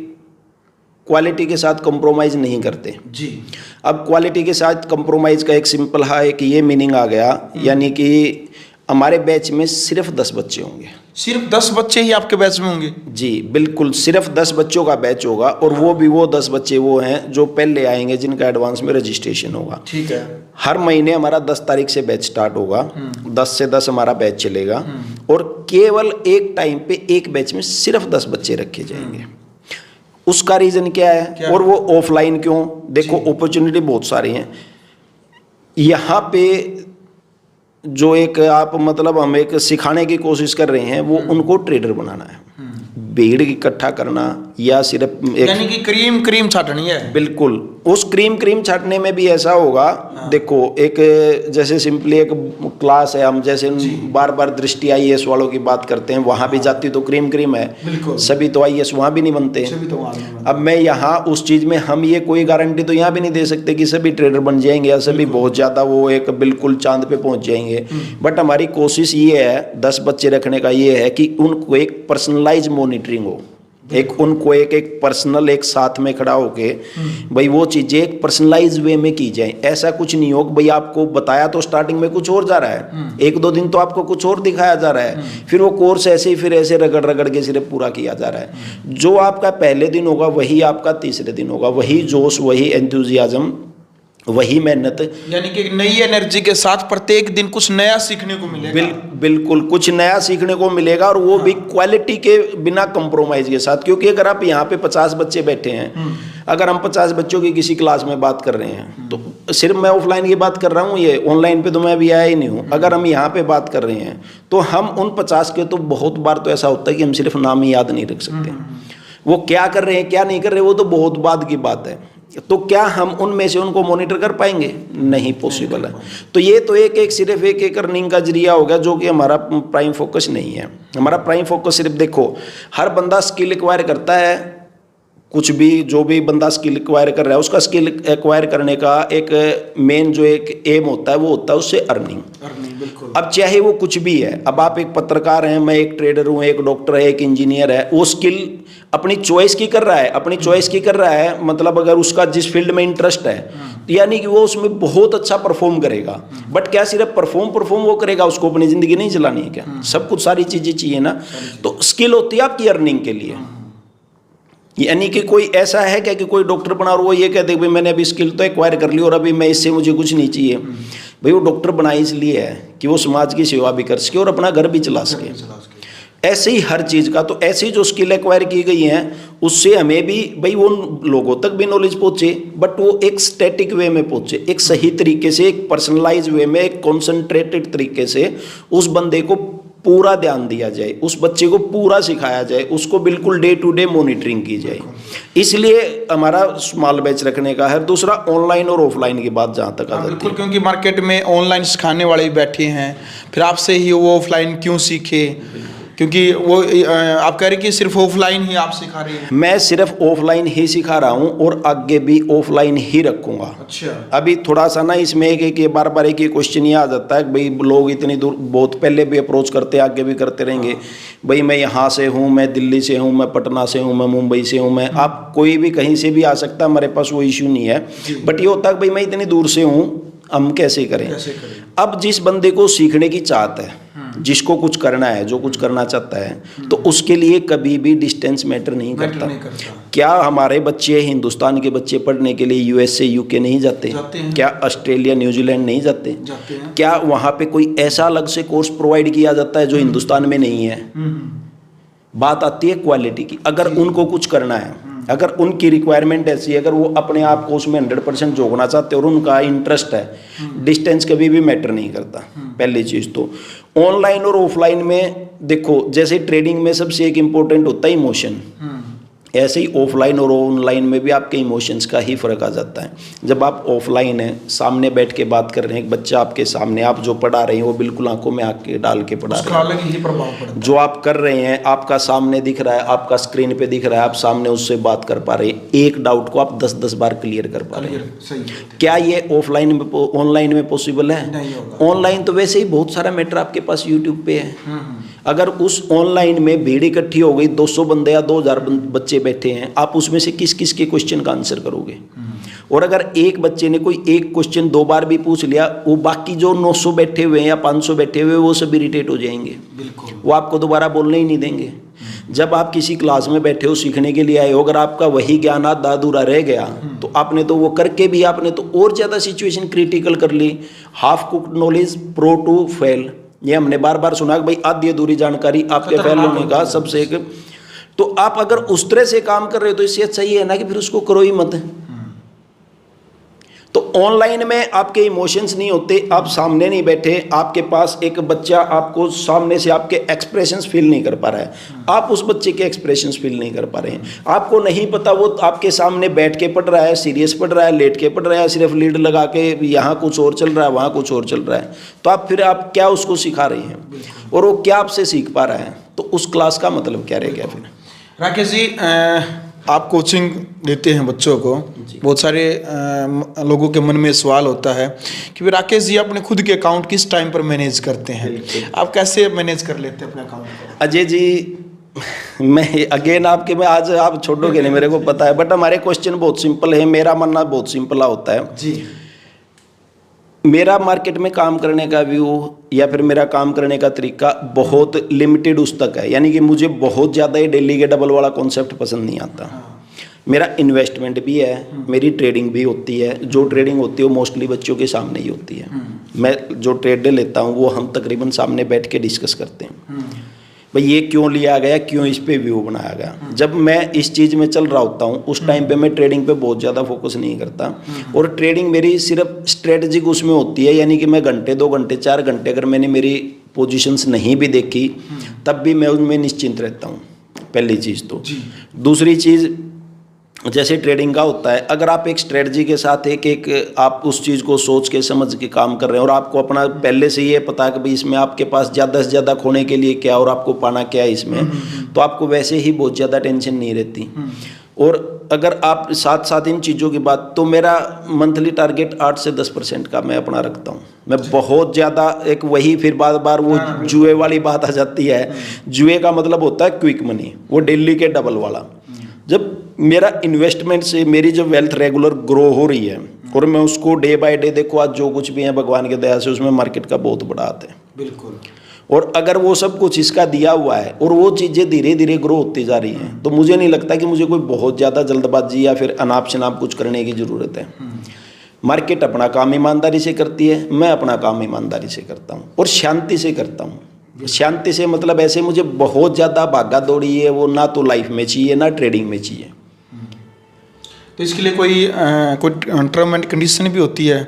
क्वालिटी के साथ कंप्रोमाइज़ नहीं करते जी। अब क्वालिटी के साथ कंप्रोमाइज़ का एक सिंपल है कि ये मीनिंग आ गया, यानी कि हमारे बैच में सिर्फ 10 बच्चे होंगे। सिर्फ 10 बच्चे ही आपके बैच में होंगे? जी बिल्कुल, सिर्फ 10 बच्चों का बैच होगा, और वो भी वो 10 बच्चे वो हैं जो पहले आएंगे, जिनका एडवांस में रजिस्ट्रेशन होगा। ठीक है। हर महीने हमारा 10 तारीख से बैच स्टार्ट होगा, 10 से 10 हमारा बैच चलेगा, और केवल एक टाइम पे एक बैच में सिर्फ 10 बच्चे रखे जाएंगे। उसका रीज़न क्या है और वो ऑफलाइन क्यों? देखो, अपॉर्चुनिटी बहुत सारी हैं यहाँ पे। जो एक आप मतलब हम एक सिखाने की कोशिश कर रहे हैं, वो उनको ट्रेडर बनाना है, भीड़ इकट्ठा करना या सिर्फ एक, यानी कि क्रीम छाटनी है। बिल्कुल, उस क्रीम छाटने में भी ऐसा होगा। देखो, एक जैसे सिंपली एक क्लास है, हम जैसे बार बार दृष्टि IAS वालों की बात करते हैं, वहाँ भी जाती तो क्रीम है, सभी तो IAS वहाँ भी नहीं बनते। अब मैं यहाँ उस चीज़ में हम ये कोई गारंटी तो यहाँ भी नहीं दे सकते कि सभी ट्रेडर बन जाएंगे या सभी बहुत ज़्यादा वो एक बिल्कुल चांद पे पहुँच जाएंगे। बट हमारी कोशिश ये है 10 बच्चे रखने का, ये है कि उनको एक पर्सनलाइज मॉनिटरिंग हो। एक उनको एक पर्सनल एक साथ में खड़ा होके भाई वो चीजें एक पर्सनलाइज वे में की जाए। ऐसा कुछ नहीं हो कि भाई आपको बताया तो स्टार्टिंग में कुछ और जा रहा है, 1-2 दिन तो आपको कुछ और दिखाया जा रहा है, फिर वो कोर्स ऐसे ही फिर ऐसे रगड़ रगड़ के सिर्फ पूरा किया जा रहा है। जो आपका पहले दिन होगा वही आपका तीसरे दिन होगा, वही जोश, वही एंथुजियाज्म, वही मेहनत, यानी कि नई एनर्जी के साथ प्रत्येक दिन कुछ नया सीखने को मिलेगा। बिल्कुल कुछ नया सीखने को मिलेगा, और वो भी क्वालिटी के बिना कंप्रोमाइज के साथ। क्योंकि अगर आप यहाँ पे 50 बच्चे बैठे हैं, अगर हम 50 बच्चों की किसी क्लास में बात कर रहे हैं, तो सिर्फ मैं ऑफलाइन की बात कर रहा हूँ, ये ऑनलाइन पे तो मैं अभी आया ही नहीं हूँ। अगर हम यहाँ पे बात कर रहे हैं तो हम उन 50 के तो बहुत बार तो ऐसा होता है कि हम सिर्फ नाम ही याद नहीं रख सकते, वो क्या कर रहे हैं क्या नहीं कर रहे वो तो बहुत बाद की बात है। तो क्या हम उनमें से उनको मॉनिटर कर पाएंगे? नहीं पॉसिबल है। तो ये तो एक सिर्फ एक अर्निंग का जरिया होगा, जो कि हमारा प्राइम फोकस नहीं है। हमारा प्राइम फोकस सिर्फ देखो, हर बंदा स्किल एक्वायर करता है, कुछ भी जो भी बंदा स्किल एक्वायर कर रहा है उसका स्किल एक्वायर करने का एक मेन जो एक एम होता है वो होता है उससे अर्निंग। अब चाहे वो कुछ भी है, अब आप एक पत्रकार हैं, मैं एक ट्रेडर हूँ, एक डॉक्टर है, एक इंजीनियर है, वो स्किल अपनी चॉइस की कर रहा है, अपनी चॉइस की कर रहा है, मतलब अगर उसका जिस फील्ड में इंटरेस्ट है तो यानी कि वो उसमें बहुत अच्छा परफॉर्म करेगा। बट क्या सिर्फ परफॉर्म वो करेगा, उसको अपनी जिंदगी नहीं चलानी है क्या? सब कुछ सारी चीजें चाहिए ना। तो स्किल होती है आपकी अर्निंग के लिए। यानी कि कोई ऐसा है क्या कि कोई डॉक्टर बना और वो ये कहते भाई मैंने अभी स्किल तो एक्वायर कर ली और अभी मैं इससे मुझे कुछ नहीं चाहिए। भाई वो डॉक्टर बना इसलिए है कि वो समाज की सेवा भी कर सके और अपना घर भी चला सके। ऐसे ही हर चीज़ का, तो ऐसी जो स्किल एक्वायर की गई हैं उससे हमें भी भाई वो लोगों तक भी नॉलेज पहुँचे, बट वो एक स्टैटिक वे में पहुँचे, एक सही तरीके से, एक पर्सनलाइज वे में, एक कॉन्सेंट्रेटेड तरीके से उस बंदे को पूरा ध्यान दिया जाए, उस बच्चे को पूरा सिखाया जाए, उसको बिल्कुल डे टू डे मॉनिटरिंग की जाए। इसलिए हमारा स्मॉल बैच रखने का है। दूसरा ऑनलाइन और ऑफलाइन की बात जहाँ तक आ जाती है, बिल्कुल, क्योंकि मार्केट में ऑनलाइन सिखाने वाले भी बैठे हैं, फिर आपसे ही वो ऑफलाइन क्यों सीखे? क्योंकि वो आप कह रहे कि सिर्फ ऑफलाइन ही आप सिखा रहे हैं। मैं सिर्फ ऑफलाइन ही सिखा रहा हूँ और आगे भी ऑफलाइन ही रखूंगा। अच्छा। अभी थोड़ा सा ना इसमें एक बार बार एक क्वेश्चन ये आ जाता है कि भाई लोग इतनी दूर बहुत पहले भी अप्रोच करते हैं, आगे भी करते रहेंगे। भाई मैं यहाँ से हूँ, मैं दिल्ली से हूँ, मैं पटना से हूँ, मैं मुंबई से हूँ, मैं आप कोई भी कहीं से भी आ सकता है, हमारे पास वो इश्यू नहीं है। बट ये होता है कि भाई मैं इतनी दूर से हूँ, हम कैसे करें? अब जिस बंदे को सीखने की चाहत है, जिसको कुछ करना है, जो कुछ करना चाहता है, तो उसके लिए कभी भी डिस्टेंस मैटर नहीं करता। क्या हमारे बच्चे, हिंदुस्तान के बच्चे पढ़ने के लिए यूएसए यूके नहीं जाते? क्या ऑस्ट्रेलिया न्यूजीलैंड नहीं जाते? क्या वहाँ पे कोई ऐसा अलग से कोर्स प्रोवाइड किया जाता है जो हिंदुस्तान में नहीं है? बात आती है क्वालिटी की। अगर उनको कुछ करना है, अगर उनकी रिक्वायरमेंट ऐसी है, अगर वो अपने आप को उसमें 100% झोंकना चाहते हैं और उनका इंटरेस्ट है, डिस्टेंस कभी भी मैटर नहीं करता। पहली चीज़ तो ऑनलाइन और ऑफलाइन में देखो, जैसे ट्रेडिंग में सबसे एक इम्पोर्टेंट होता है इमोशन, ऐसे ही ऑफलाइन और ऑनलाइन में भी आपके इमोशंस का ही फर्क आ जाता है। जब आप ऑफलाइन है, सामने बैठ के बात कर रहे हैं, एक बच्चा आपके सामने, आप जो पढ़ा रहे हैं वो बिल्कुल आंखों में आंख डाल के पढ़ा रहे हैं, अलग ही प्रभाव पड़ता है। जो आप कर रहे हैं आपका सामने दिख रहा है, आपका स्क्रीन पे दिख रहा है, आप सामने उससे बात कर पा रहे हैं, एक डाउट को आप 10-10 बार क्लियर कर पा रहे हैं। क्या ये ऑफलाइन में, ऑनलाइन में पॉसिबल है? ऑनलाइन तो वैसे ही बहुत सारा मैटर आपके पास यूट्यूब पे है। अगर उस ऑनलाइन में भीड़ इकट्ठी हो गई, 200 बंदे या 2000 बच्चे बैठे हैं, आप उसमें से किस किस के क्वेश्चन का आंसर करोगे? और अगर एक बच्चे ने कोई एक क्वेश्चन 2 बार भी पूछ लिया, वो बाकी जो 900 बैठे हुए हैं या 500 बैठे हुए, वो सब इरिटेट हो जाएंगे, वो आपको दोबारा बोलने ही नहीं देंगे। जब आप किसी क्लास में बैठे हो, सीखने के लिए आए हो, अगर आपका वही ज्ञान आधा अधूरा रह गया तो आपने तो वो करके भी आपने तो और ज़्यादा सिचुएशन क्रिटिकल कर ली। Half cooked knowledge prone to fail, ये हमने बार बार सुना कि भाई आधी अधूरी जानकारी आपके फेल होने का सबसे एक। तो आप अगर उस तरह से काम कर रहे हो तो इससे अच्छा ही है ना कि फिर उसको करो ही मत। तो ऑनलाइन में आपके इमोशंस नहीं होते, आप सामने नहीं बैठे, आपके पास एक बच्चा आपको सामने से आपके एक्सप्रेशंस फील नहीं कर पा रहा है, आप उस बच्चे के एक्सप्रेशंस फील नहीं कर पा रहे हैं, आपको नहीं पता वो आपके सामने बैठ के पढ़ रहा है, सीरियस पढ़ रहा है, लेट के पढ़ रहा है, सिर्फ लीड लगा के यहाँ कुछ और चल रहा है, वहाँ कुछ और चल रहा है। तो आप फिर आप क्या उसको सिखा रहे हैं और वो क्या आपसे सीख पा रहा है? तो उस क्लास का मतलब क्या रह गया फिर? राकेश जी, आप कोचिंग देते हैं बच्चों को, बहुत सारे लोगों के मन में सवाल होता है कि राकेश जी अपने खुद के अकाउंट किस टाइम पर मैनेज करते हैं? आप कैसे मैनेज कर लेते हैं अपने अकाउंट को? अजय जी, मैं अगेन आपके मैं आज आप छोड़ोगे नहीं, मेरे को पता है, बट हमारे क्वेश्चन बहुत सिंपल है। मेरा मानना बहुत सिंपल होता है जी। मेरा मार्केट में काम करने का व्यू या फिर मेरा काम करने का तरीका बहुत लिमिटेड उस तक है, यानी कि मुझे बहुत ज़्यादा ये डेली के डबल वाला कॉन्सेप्ट पसंद नहीं आता। मेरा इन्वेस्टमेंट भी है, मेरी ट्रेडिंग भी होती है। जो ट्रेडिंग होती है वो मोस्टली बच्चों के सामने ही होती है। मैं जो ट्रेड लेता हूँ वो हम तकरीबन सामने बैठ के डिस्कस करते हैं, भाई ये क्यों लिया गया, क्यों इस पे व्यू बनाया गया। जब मैं इस चीज़ में चल रहा होता हूँ उस टाइम पे मैं ट्रेडिंग पे बहुत ज़्यादा फोकस नहीं करता, और ट्रेडिंग मेरी सिर्फ स्ट्रेटजिक उसमें होती है, यानी कि मैं घंटे 2 घंटे 4 घंटे अगर मैंने मेरी पोजीशंस नहीं भी देखी तब भी मैं उनमें निश्चिंत रहता हूँ, पहली चीज़ तो। दूसरी चीज़ जैसे ट्रेडिंग का होता है, अगर आप एक स्ट्रेटजी के साथ एक आप उस चीज़ को सोच के समझ के काम कर रहे हैं और आपको अपना पहले से ये पता है कि भाई इसमें आपके पास ज़्यादा से ज़्यादा खोने के लिए क्या और आपको पाना क्या है इसमें, तो आपको वैसे ही बहुत ज़्यादा टेंशन नहीं रहती। और अगर आप साथ साथ इन चीज़ों की बात, तो मेरा मंथली टारगेट 8 से 10% का मैं अपना रखता हूँ। मैं बहुत ज़्यादा एक वही फिर बार बार वो जुए वाली बात आ जाती है। जुए का मतलब होता है क्विक मनी, वो डेली के डबल वाला। जब मेरा इन्वेस्टमेंट से मेरी जो वेल्थ रेगुलर ग्रो हो रही है और मैं उसको डे बाय डे, देखो आज जो कुछ भी है भगवान की दया से उसमें मार्केट का बहुत बड़ा हाथ है, बिल्कुल। और अगर वो सब कुछ इसका दिया हुआ है और वो चीज़ें धीरे धीरे ग्रो होती जा रही हैं, तो मुझे नहीं लगता कि मुझे कोई बहुत ज़्यादा जल्दबाजी या फिर अनाप शनाप कुछ करने की ज़रूरत है। मार्केट अपना काम ईमानदारी से करती है, मैं अपना काम ईमानदारी से करता हूँ और शांति से करता हूँ। शांति से मतलब ऐसे मुझे बहुत ज़्यादा भागा दौड़ी है वो ना तो लाइफ में चाहिए ना ट्रेडिंग में चाहिए। तो इसके लिए कोई टर्म एंड कंडीशन भी होती है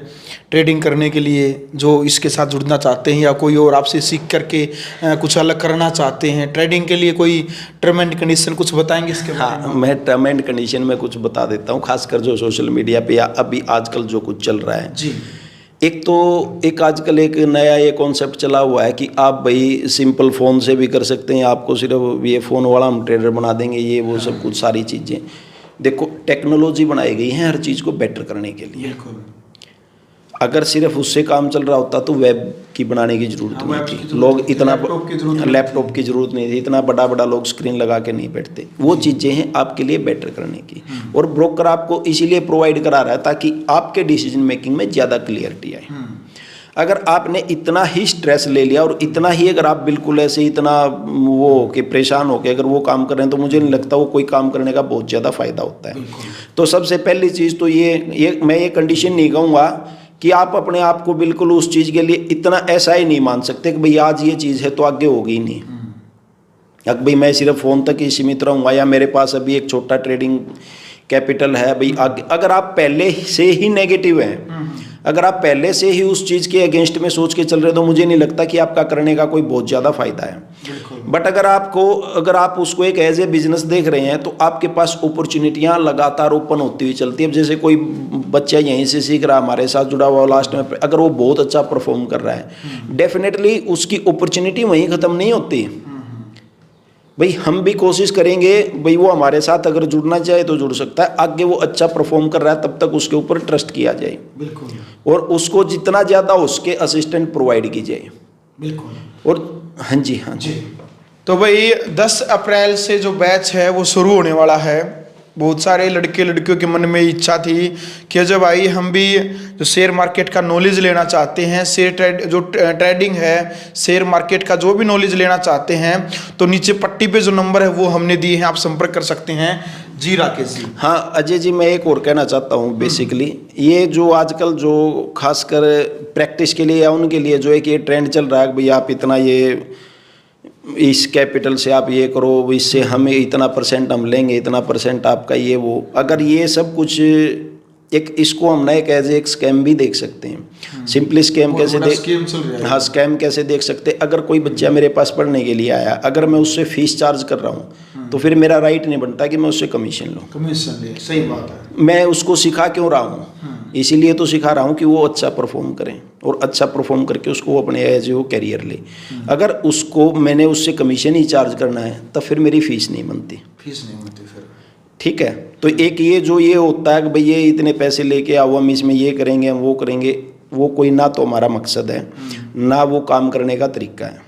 ट्रेडिंग करने के लिए, जो इसके साथ जुड़ना चाहते हैं या कोई और आपसे सीख करके कुछ अलग करना चाहते हैं, ट्रेडिंग के लिए कोई टर्म एंड कंडीशन कुछ बताएंगे इसके बारे में? हाँ, मैं टर्म एंड कंडीशन में कुछ बता देता हूँ, खासकर जो सोशल मीडिया पे या अभी आजकल जो कुछ चल रहा है जी। एक आजकल एक नया ये कॉन्सेप्ट चला हुआ है कि आप भाई सिंपल फ़ोन से भी कर सकते हैं, आपको सिर्फ ये फ़ोन वाला हम ट्रेडर बना देंगे, ये वो सब कुछ सारी चीज़ें। देखो टेक्नोलॉजी बनाई गई है हर चीज़ को बेटर करने के लिए। अगर सिर्फ उससे काम चल रहा होता तो वेब की बनाने की जरूरत नहीं थी, लोग इतना लैपटॉप की जरूरत नहीं थी, इतना बड़ा बड़ा लोग स्क्रीन लगा के नहीं बैठते। वो चीज़ें हैं आपके लिए बेटर करने की, और ब्रोकर आपको इसीलिए प्रोवाइड करा रहा है ताकि आपके डिसीजन मेकिंग में ज़्यादा क्लियरिटी आए। अगर आपने इतना ही स्ट्रेस ले लिया और इतना ही अगर आप बिल्कुल ऐसे इतना वो कि परेशान होकर अगर वो काम कर रहे हैं, तो मुझे नहीं लगता वो कोई काम करने का बहुत ज़्यादा फ़ायदा होता है। तो सबसे पहली चीज़ तो ये मैं ये कंडीशन नहीं कहूँगा कि आप अपने आप को बिल्कुल उस चीज़ के लिए इतना ऐसा ही नहीं मान सकते कि भाई आज ये चीज़ है तो आगे होगी ही नहीं। अब भाई मैं सिर्फ फ़ोन तक ही सीमित रहूँगा या मेरे पास अभी एक छोटा ट्रेडिंग कैपिटल है, भाई आगे अगर आप पहले से ही नेगेटिव हैं, अगर आप पहले से ही उस चीज़ के अगेंस्ट में सोच के चल रहे हो, तो मुझे नहीं लगता कि आपका करने का कोई बहुत ज़्यादा फ़ायदा है। बट अगर आप उसको एक एज ए बिजनेस देख रहे हैं, तो आपके पास अपॉर्चुनिटियाँ लगातार ओपन होती हुई चलती है। अब जैसे कोई बच्चा यहीं से सीख रहा है, हमारे साथ जुड़ा हुआ, लास्ट में अगर वो बहुत अच्छा परफॉर्म कर रहा है, डेफिनेटली उसकी अपॉर्चुनिटी वहीं ख़त्म नहीं होती। भाई हम भी कोशिश करेंगे, भाई वो हमारे साथ अगर जुड़ना चाहे तो जुड़ सकता है, आगे वो अच्छा परफॉर्म कर रहा है तब तक उसके ऊपर ट्रस्ट किया जाए, बिल्कुल, और उसको जितना ज़्यादा उसके असिस्टेंट प्रोवाइड की जाए, बिल्कुल। और हाँ जी हाँ जी। तो भाई 10 अप्रैल से जो बैच है वो शुरू होने वाला है। बहुत सारे लड़के लड़कियों के मन में इच्छा थी कि जब भाई हम भी जो शेयर मार्केट का नॉलेज लेना चाहते हैं, ट्रेडिंग है, शेयर मार्केट का जो भी नॉलेज लेना चाहते हैं, तो नीचे पट्टी पे जो नंबर है वो हमने दिए हैं, आप संपर्क कर सकते हैं। जी राकेश जी। हाँ अजय जी, मैं एक और कहना चाहता हूँ। बेसिकली ये जो आजकल जो खासकर प्रैक्टिस के लिए या उनके लिए जो एक ये ट्रेंड चल रहा है, भाई आप इतना ये इस कैपिटल से आप ये करो, इससे हमें इतना परसेंट हम लेंगे, इतना परसेंट आपका ये वो, अगर ये सब कुछ एक इसको हम ना एक स्कैम भी देख सकते हैं। सिंपली स्कैम कैसे हाँ स्कैम कैसे देख सकते, अगर कोई बच्चा मेरे पास पढ़ने के लिए आया, अगर मैं उससे फीस चार्ज कर रहा हूँ, तो फिर मेरा राइट नहीं बनता कि मैं उससे कमीशन लूँ। कमीशन ले, सही बात है। मैं उसको सिखा क्यों रहा हूँ? इसीलिए तो सिखा रहा हूँ कि वो अच्छा परफॉर्म करें, और अच्छा परफॉर्म करके उसको वो अपने एज वो कैरियर ले। अगर उसको मैंने उससे कमीशन ही चार्ज करना है, तब फिर मेरी फीस नहीं बनती। फीस नहीं बनती फिर, ठीक है। तो एक ये होता है कि भाई ये इतने पैसे लेके आओ, हम इसमें ये करेंगे, हम वो करेंगे, वो कोई ना तो हमारा मकसद है, ना वो काम करने का तरीका है।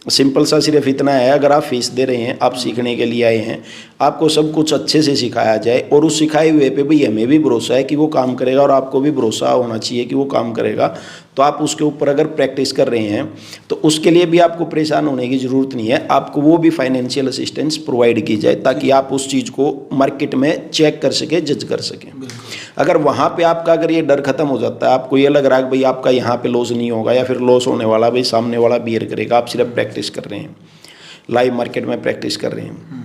सिंपल सा सिर्फ इतना है, अगर आप फीस दे रहे हैं, आप सीखने के लिए आए हैं, आपको सब कुछ अच्छे से सिखाया जाए और उस सिखाए हुए पे भाई हमें भी भरोसा है कि वो काम करेगा और आपको भी भरोसा होना चाहिए कि वो काम करेगा, तो आप उसके ऊपर अगर प्रैक्टिस कर रहे हैं तो उसके लिए भी आपको परेशान होने की ज़रूरत नहीं है। आपको वो भी फाइनेंशियल असिस्टेंस प्रोवाइड की जाए ताकि आप उस चीज़ को मार्केट में चेक कर सकें, जज कर सकें। अगर वहाँ पे आपका अगर ये डर खत्म हो जाता है, आपको ये लग रहा है कि भाई आपका यहाँ पे लॉस नहीं होगा या फिर लॉस होने वाला भाई सामने वाला बियर करेगा, आप सिर्फ प्रैक्टिस कर रहे हैं, लाइव मार्केट में प्रैक्टिस कर रहे हैं,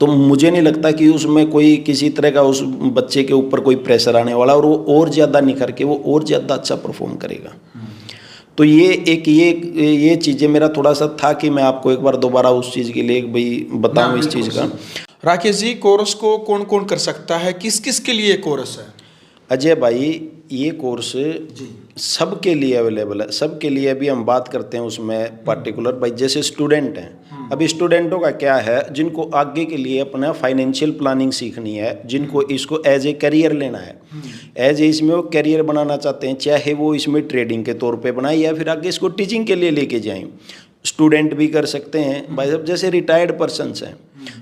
तो मुझे नहीं लगता कि उसमें कोई किसी तरह का उस बच्चे के ऊपर कोई प्रेशर आने वाला और वो और ज़्यादा निखर के वो और ज़्यादा अच्छा परफॉर्म करेगा। तो ये चीज़ें मेरा थोड़ा सा था कि मैं आपको एक बार दोबारा उस चीज़ के लिए भाई बताऊँ इस चीज़ का। राकेश जी, कोर्स को कौन कौन कर सकता है, किस किस के लिए कोर्स है? अजय भाई, ये कोर्स सबके लिए अवेलेबल है, सबके लिए। अभी हम बात करते हैं उसमें पार्टिकुलर भाई, जैसे स्टूडेंट हैं, अभी स्टूडेंटों का क्या है, जिनको आगे के लिए अपना फाइनेंशियल प्लानिंग सीखनी है, जिनको इसको एज ए करियर लेना है, एज ए इसमें वो करियर बनाना चाहते हैं, चाहे वो इसमें ट्रेडिंग के तौर पे बनाए या फिर आगे इसको टीचिंग के लिए लेके जाएं, स्टूडेंट भी कर सकते हैं भाई साहब। जैसे रिटायर्ड पर्सन्स हैं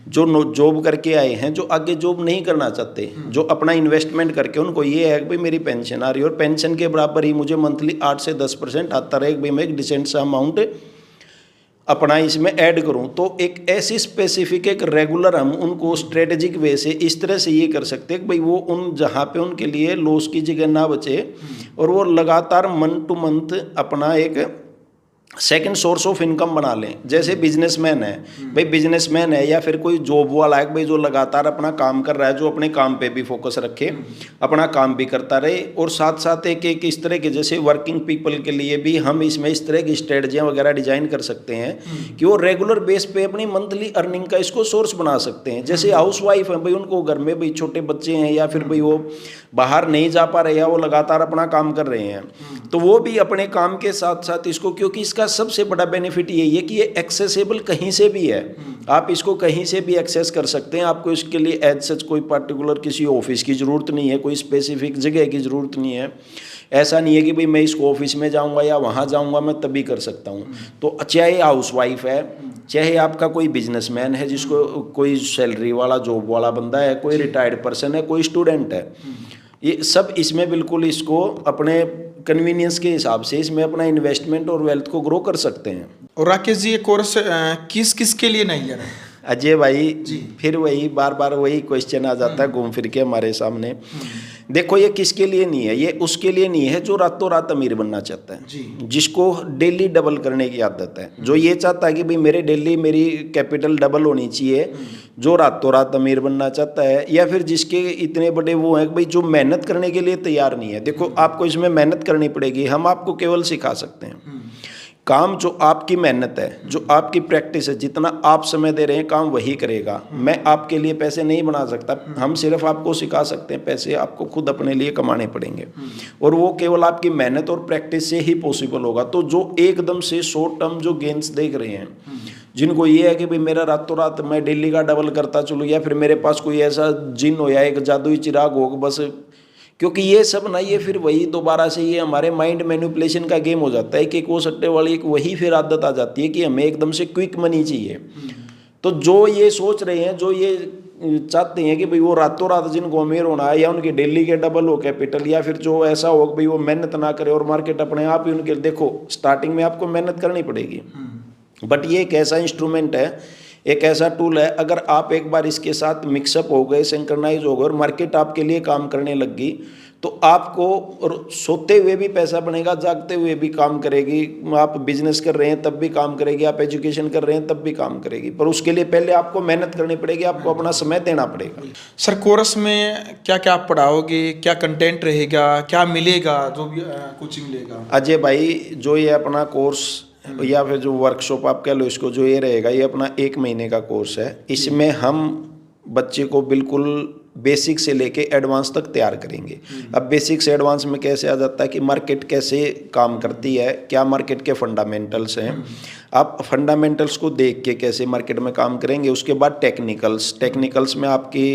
जो जॉब करके आए हैं, जो आगे जॉब नहीं करना चाहते, जो अपना इन्वेस्टमेंट करके उनको ये है कि भाई मेरी पेंशन आ रही है और पेंशन के बराबर ही मुझे मंथली 8 से 10% आता रहे, भाई मैं एक डिसेंट सा अमाउंट अपना इसमें ऐड करूं, तो एक ऐसी स्पेसिफिक एक रेगुलर हम उनको स्ट्रेटेजिक वे से इस तरह से ये कर सकते हैं कि भाई वो उन जहाँ पे उनके लिए लॉस की जगह ना बचे और वो लगातार मंथ टू मंथ अपना एक सेकंड सोर्स ऑफ इनकम बना लें। जैसे बिजनेसमैन है भाई, बिजनेसमैन है या फिर कोई जॉब वाला है भाई, जो लगातार अपना काम कर रहा है, जो अपने काम पे भी फोकस रखे, अपना काम भी करता रहे और साथ साथ एक इस तरह के जैसे वर्किंग पीपल के लिए भी हम इसमें इस तरह की स्ट्रेटजियाँ वगैरह डिजाइन कर सकते हैं कि वो रेगुलर बेस पे अपनी मंथली अर्निंग का इसको सोर्स बना सकते हैं। जैसे हाउस वाइफ है भाई, उनको घर में भाई छोटे बच्चे हैं या फिर भाई वो बाहर नहीं जा पा रहे या वो लगातार अपना काम कर रहे हैं, तो वो भी अपने काम के साथ साथ इसको, क्योंकि इसका सबसे बड़ा बेनिफिट यही है कि ये एक्सेसिबल कहीं से भी है, आप इसको कहीं से भी एक्सेस कर सकते हैं। आपको इसके लिए एज सच कोई पर्टिकुलर किसी ऑफिस की ज़रूरत नहीं है, कोई स्पेसिफिक जगह की ज़रूरत नहीं है। ऐसा नहीं है कि भाई मैं इसको ऑफिस में जाऊंगा या वहाँ जाऊंगा मैं तभी कर सकता हूँ। तो चाहे हाउस वाइफ है, चाहे आपका कोई बिजनेसमैन है जिसको कोई सैलरी वाला जॉब वाला बंदा है, कोई रिटायर्ड पर्सन है, कोई स्टूडेंट है, ये सब इसमें बिल्कुल इसको अपने कन्वीनियंस के हिसाब से इसमें अपना इन्वेस्टमेंट और वेल्थ को ग्रो कर सकते हैं। और राकेश जी, ये कोर्स किस किस के लिए नहीं है? अजय भाई, फिर वही बार बार वही क्वेश्चन आ जाता है घूम फिर के हमारे सामने। देखो, ये किसके लिए नहीं है, ये उसके लिए नहीं है जो रातों रात अमीर बनना चाहता है, जिसको डेली डबल करने की आदत है, जो ये चाहता है कि भाई मेरे डेली मेरी कैपिटल डबल होनी चाहिए, जो रातों रात अमीर बनना चाहता है, या फिर जिसके इतने बड़े वो हैं कि भाई जो मेहनत करने के लिए तैयार नहीं है। देखो, आपको इसमें मेहनत करनी पड़ेगी, हम आपको केवल सिखा सकते हैं काम। जो आपकी मेहनत है, जो आपकी प्रैक्टिस है, जितना आप समय दे रहे हैं काम वही करेगा। मैं आपके लिए पैसे नहीं बना सकता, हम सिर्फ आपको सिखा सकते हैं, पैसे आपको खुद अपने लिए कमाने पड़ेंगे और वो केवल आपकी मेहनत और प्रैक्टिस से ही पॉसिबल होगा। तो जो एकदम से शॉर्ट टर्म जो गेन्स देख रहे हैं, जिनको ये है कि भाई मेरा रातों रात मैं डेली का डबल करता चलूँ या फिर मेरे पास कोई ऐसा जिन हो या एक जादुई चिराग हो बस, क्योंकि ये सब ना, ये फिर वही दोबारा से ये हमारे माइंड मैनिपुलेशन का गेम हो जाता है कि वो सट्टे वाली एक वही फिर आदत आ जाती है कि हमें एकदम से क्विक मनी चाहिए। तो जो ये सोच रहे हैं, जो ये चाहते हैं कि भाई वो रातों रात जिनको अमीर होना है या उनके डेली के डबल हो कैपिटल, या फिर जो ऐसा हो कि भाई वो मेहनत ना करे और मार्केट अपने आप ही उनके, देखो स्टार्टिंग में आपको मेहनत करनी पड़ेगी, बट ये एक ऐसा इंस्ट्रूमेंट है, एक ऐसा टूल है, अगर आप एक बार इसके साथ मिक्सअप हो गए, सिंक्रनाइज हो गए और मार्केट आपके लिए काम करने लग गई, तो आपको सोते हुए भी पैसा बनेगा, जागते हुए भी काम करेगी। आप बिजनेस कर रहे हैं तब भी काम करेगी, आप एजुकेशन कर रहे हैं तब भी काम करेगी, पर उसके लिए पहले आपको मेहनत करनी पड़ेगी, आपको अपना समय देना पड़ेगा। सर, कोर्स में क्या क्या आप पढ़ाओगे, क्या कंटेंट रहेगा, क्या मिलेगा जो भी कोचिंग लेगा? अजय भाई, जो ये अपना कोर्स या फिर जो वर्कशॉप आप कह लो इसको, जो ये रहेगा, ये अपना 1 महीने का कोर्स है। इसमें हम बच्चे को बिल्कुल बेसिक से लेके एडवांस तक तैयार करेंगे। अब बेसिक से एडवांस में कैसे आ जाता है कि मार्केट कैसे काम करती है, क्या मार्केट के फंडामेंटल्स हैं, आप फंडामेंटल्स को देख के कैसे मार्केट में काम करेंगे। उसके बाद टेक्निकल्स में आपकी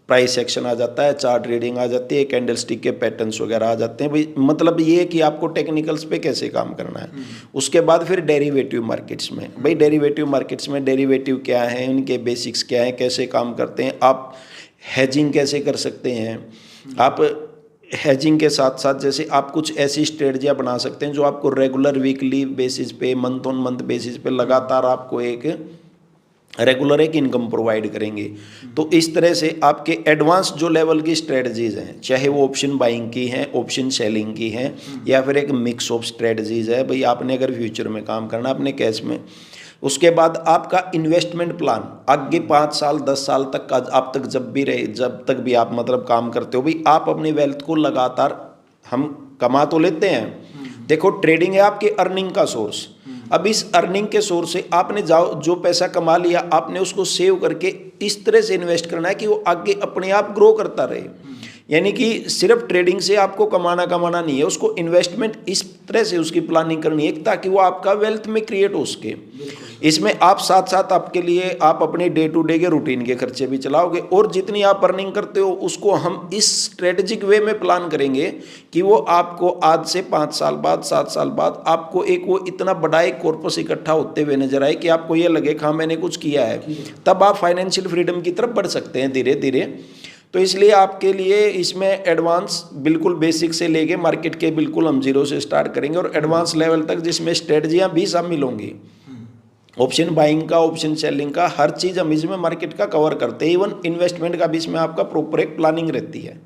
प्राइस एक्शन आ जाता है, चार्ट रीडिंग आ जाती है, कैंडलस्टिक के पैटर्न्स वगैरह आ जाते हैं भाई। मतलब ये कि आपको टेक्निकल्स पे कैसे काम करना है। उसके बाद फिर डेरिवेटिव मार्केट्स में, भाई डेरिवेटिव मार्केट्स में डेरिवेटिव क्या है, उनके बेसिक्स क्या है, कैसे काम करते हैं, आप हेजिंग कैसे कर सकते हैं। आप हेजिंग के साथ साथ जैसे आप कुछ ऐसी स्ट्रेटजियाँ बना सकते हैं जो आपको रेगुलर वीकली बेसिस पे, मंथ ऑन मंथ बेसिस पे लगातार आपको एक रेगुलर एक इनकम प्रोवाइड करेंगे। तो इस तरह से आपके एडवांस जो लेवल की स्ट्रेटजीज हैं, चाहे वो ऑप्शन बाइंग की हैं, ऑप्शन सेलिंग की हैं, या फिर एक मिक्स ऑफ स्ट्रेटजीज है, भाई आपने अगर फ्यूचर में काम करना अपने कैश में। उसके बाद आपका इन्वेस्टमेंट प्लान आगे 5 साल 10 साल तक का, आप तक जब तक भी आप मतलब काम करते हो, भाई आप अपनी वेल्थ को लगातार, हम कमा तो लेते हैं, देखो ट्रेडिंग है आपके अर्निंग का सोर्स। अब इस अर्निंग के सोर्स से आपने जो पैसा कमा लिया, आपने उसको सेव करके इस तरह से इन्वेस्ट करना है कि वो आगे अपने आप ग्रो करता रहे। यानी कि सिर्फ ट्रेडिंग से आपको कमाना नहीं है, उसको इन्वेस्टमेंट इस तरह से उसकी प्लानिंग करनी है ताकि वो आपका वेल्थ में क्रिएट हो सके। इसमें आप साथ साथ आपके लिए आप अपने डे टू डे के रूटीन के खर्चे भी चलाओगे, और जितनी आप अर्निंग करते हो उसको हम इस स्ट्रेटेजिक वे में प्लान करेंगे कि वो आपको आज से 5 साल बाद 7 साल बाद आपको एक वो इतना बड़ा एक कॉर्पस इकट्ठा होते हुए नजर आए कि आपको ये लगे हाँ मैंने कुछ किया है। तब आप फाइनेंशियल फ्रीडम की तरफ बढ़ सकते हैं धीरे धीरे। तो इसलिए आपके लिए इसमें एडवांस बिल्कुल बेसिक से लेके मार्केट के बिल्कुल हम जीरो से स्टार्ट करेंगे और एडवांस लेवल तक, जिसमें स्ट्रेटजियाँ भी शामिल होंगी, ऑप्शन बाइंग का, ऑप्शन सेलिंग का, हर चीज़ हम इसमें मार्केट का कवर करते हैं। इवन इन्वेस्टमेंट का भी इसमें आपका प्रॉपर एक प्लानिंग रहती है।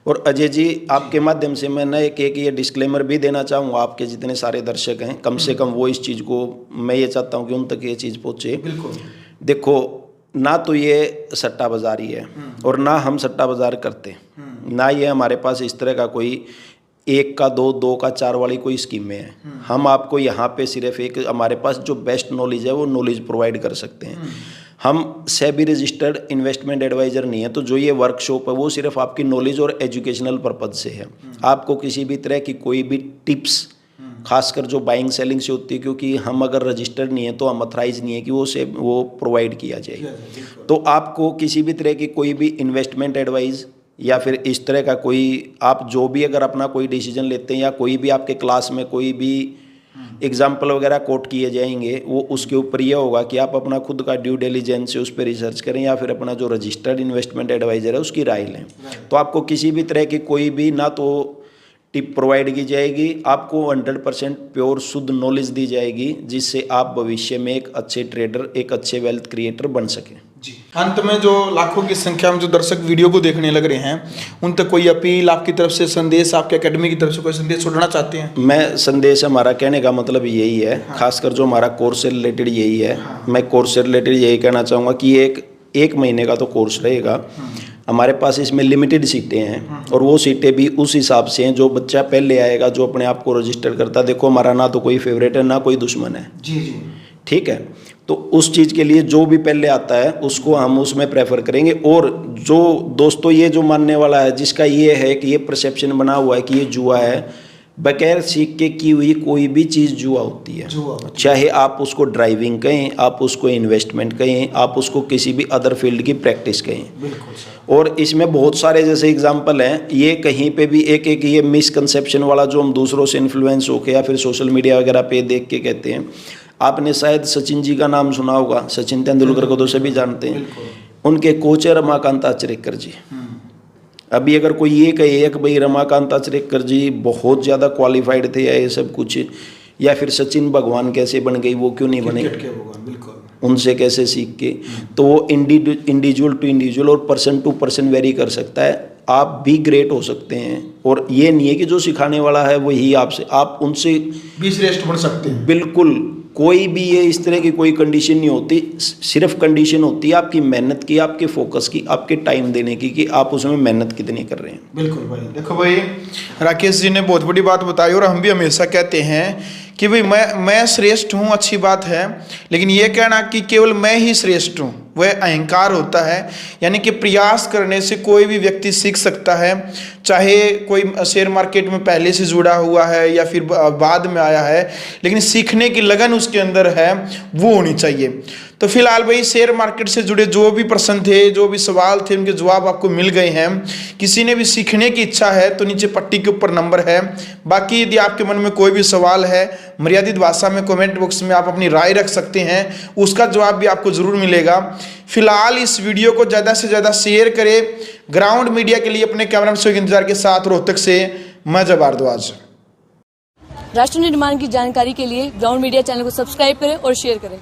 और अजय जी, आपके माध्यम से मैं ना एक ये डिस्क्लेमर भी देना चाहूँगा, आपके जितने सारे दर्शक हैं कम से कम वो इस चीज़ को, मैं ये चाहता हूँ कि उन तक ये चीज़ पहुँचे। बिल्कुल। देखो, ना तो ये सट्टा बाजारी है और ना हम सट्टा बाजार करते, ना ये हमारे पास इस तरह का कोई 1 का 2, 2 का 4 वाली कोई स्कीमें हैं। हम आपको यहाँ पे सिर्फ एक, हमारे पास जो बेस्ट नॉलेज है वो नॉलेज प्रोवाइड कर सकते हैं। हम सेबी रजिस्टर्ड इन्वेस्टमेंट एडवाइज़र नहीं है, तो जो ये वर्कशॉप है वो सिर्फ आपकी नॉलेज और एजुकेशनल पर्पज़ से है। आपको किसी भी तरह की कोई भी टिप्स, खासकर जो बाइंग सेलिंग से होती है, क्योंकि हम अगर रजिस्टर्ड नहीं है तो हम अथराइज नहीं है कि वो प्रोवाइड किया जाए। तो आपको किसी भी तरह की कोई भी इन्वेस्टमेंट एडवाइस या फिर इस तरह का कोई, आप जो भी अगर अपना कोई डिसीजन लेते हैं या कोई भी आपके क्लास में कोई भी एग्जाम्पल वगैरह कोट किए जाएंगे, वो उसके ऊपर यह होगा कि आप अपना खुद का ड्यू डिलीजेंस से उस पर रिसर्च करें या फिर अपना जो रजिस्टर्ड इन्वेस्टमेंट एडवाइज़र है उसकी राय लें। तो आपको किसी भी तरह की कोई भी ना तो टिप प्रोवाइड की जाएगी, आपको 100% प्योर शुद्ध नॉलेज दी जाएगी, जिससे आप भविष्य में एक अच्छे ट्रेडर, एक अच्छे वेल्थ क्रिएटर बन सकें। जी, अंत में जो लाखों की संख्या में जो दर्शक वीडियो को देखने लग रहे हैं, उन तक कोई अपील, आपकी तरफ से संदेश, आपके एकेडमी की तरफ से कोई संदेश छोड़ना चाहते हैं? मैं संदेश, हमारा कहने का मतलब यही है, खासकर जो हमारा कोर्स से रिलेटेड यही है। मैं कोर्स से रिलेटेड यही कहना चाहूँगा कि एक महीने का तो कोर्स रहेगा। हमारे पास इसमें लिमिटेड सीटें हैं और वो सीटें भी उस हिसाब से हैं जो बच्चा पहले आएगा, जो अपने आप को रजिस्टर करता है। देखो, हमारा ना तो कोई फेवरेट है ना कोई दुश्मन है। जी जी, ठीक है। तो उस चीज़ के लिए जो भी पहले आता है उसको हम उसमें प्रेफर करेंगे। और जो दोस्तों ये जो मानने वाला है, जिसका ये है कि ये परसेप्शन बना हुआ है कि ये जुआ है, बगैर सीख के की हुई कोई भी चीज़ जुआ होती है। चाहे आप उसको ड्राइविंग कहें, आप उसको इन्वेस्टमेंट कहें, आप उसको किसी भी अदर फील्ड की प्रैक्टिस कहें। बिल्कुल सर। और इसमें बहुत सारे जैसे एग्जांपल हैं, ये कहीं पे भी एक ये मिसकंसेप्शन वाला जो हम दूसरों से इन्फ्लुएंस होके या फिर सोशल मीडिया वगैरह पे देख के कहते हैं। आपने शायद सचिन जी का नाम सुना होगा, सचिन तेंदुलकर को तो सभी जानते हैं। उनके कोच है रमाकांत आचरेकर जी। अभी अगर कोई ये कहे कि भाई रमाकांत आचरेकर जी बहुत ज़्यादा क्वालिफाइड थे या ये सब कुछ, या फिर सचिन भगवान कैसे बन गई, वो क्यों नहीं बने, उनसे कैसे सीख के, तो वो इंडिविजुअल टू इंडिविजुअल और पर्सन टू पर्सन वेरी कर सकता है। आप भी ग्रेट हो सकते हैं और ये नहीं है कि जो सिखाने वाला है वही आपसे, आप उनसे भी श्रेष्ठ बन सकते हैं। बिल्कुल, कोई भी ये इस तरह की कोई कंडीशन नहीं होती, सिर्फ कंडीशन होती है आपकी मेहनत की, आपके फोकस की, आपके टाइम देने की, कि आप उसमें मेहनत कितनी कर रहे हैं। बिल्कुल भाई। देखो भाई, राकेश जी ने बहुत बड़ी बात बताई और हम भी हमेशा कहते हैं कि भाई मैं श्रेष्ठ हूँ, अच्छी बात है, लेकिन ये कहना कि केवल मैं ही श्रेष्ठ हूँ वह अहंकार होता है। यानी कि प्रयास करने से कोई भी व्यक्ति सीख सकता है। चाहे कोई शेयर मार्केट में पहले से जुड़ा हुआ है या फिर बाद में आया है, लेकिन सीखने की लगन उसके अंदर है, वो होनी चाहिए। तो फिलहाल भाई शेयर मार्केट से जुड़े जो भी प्रश्न थे, जो भी सवाल थे, उनके जवाब आपको मिल गए हैं। किसी ने भी सीखने की इच्छा है तो नीचे पट्टी के ऊपर नंबर है। बाकी यदि आपके मन में कोई भी सवाल है, मर्यादित भाषा में कमेंट बॉक्स में आप अपनी राय रख सकते हैं, उसका जवाब भी आपको जरूर मिलेगा। फिलहाल इस वीडियो को ज़्यादा से ज़्यादा शेयर करें। ग्राउंड मीडिया के लिए अपने कैमरा मैन इंतजार के साथ रोहतक से मैं जब भारद्वाज। राष्ट्र निर्माण की जानकारी के लिए ग्राउंड मीडिया चैनल को सब्सक्राइब करें और शेयर करें।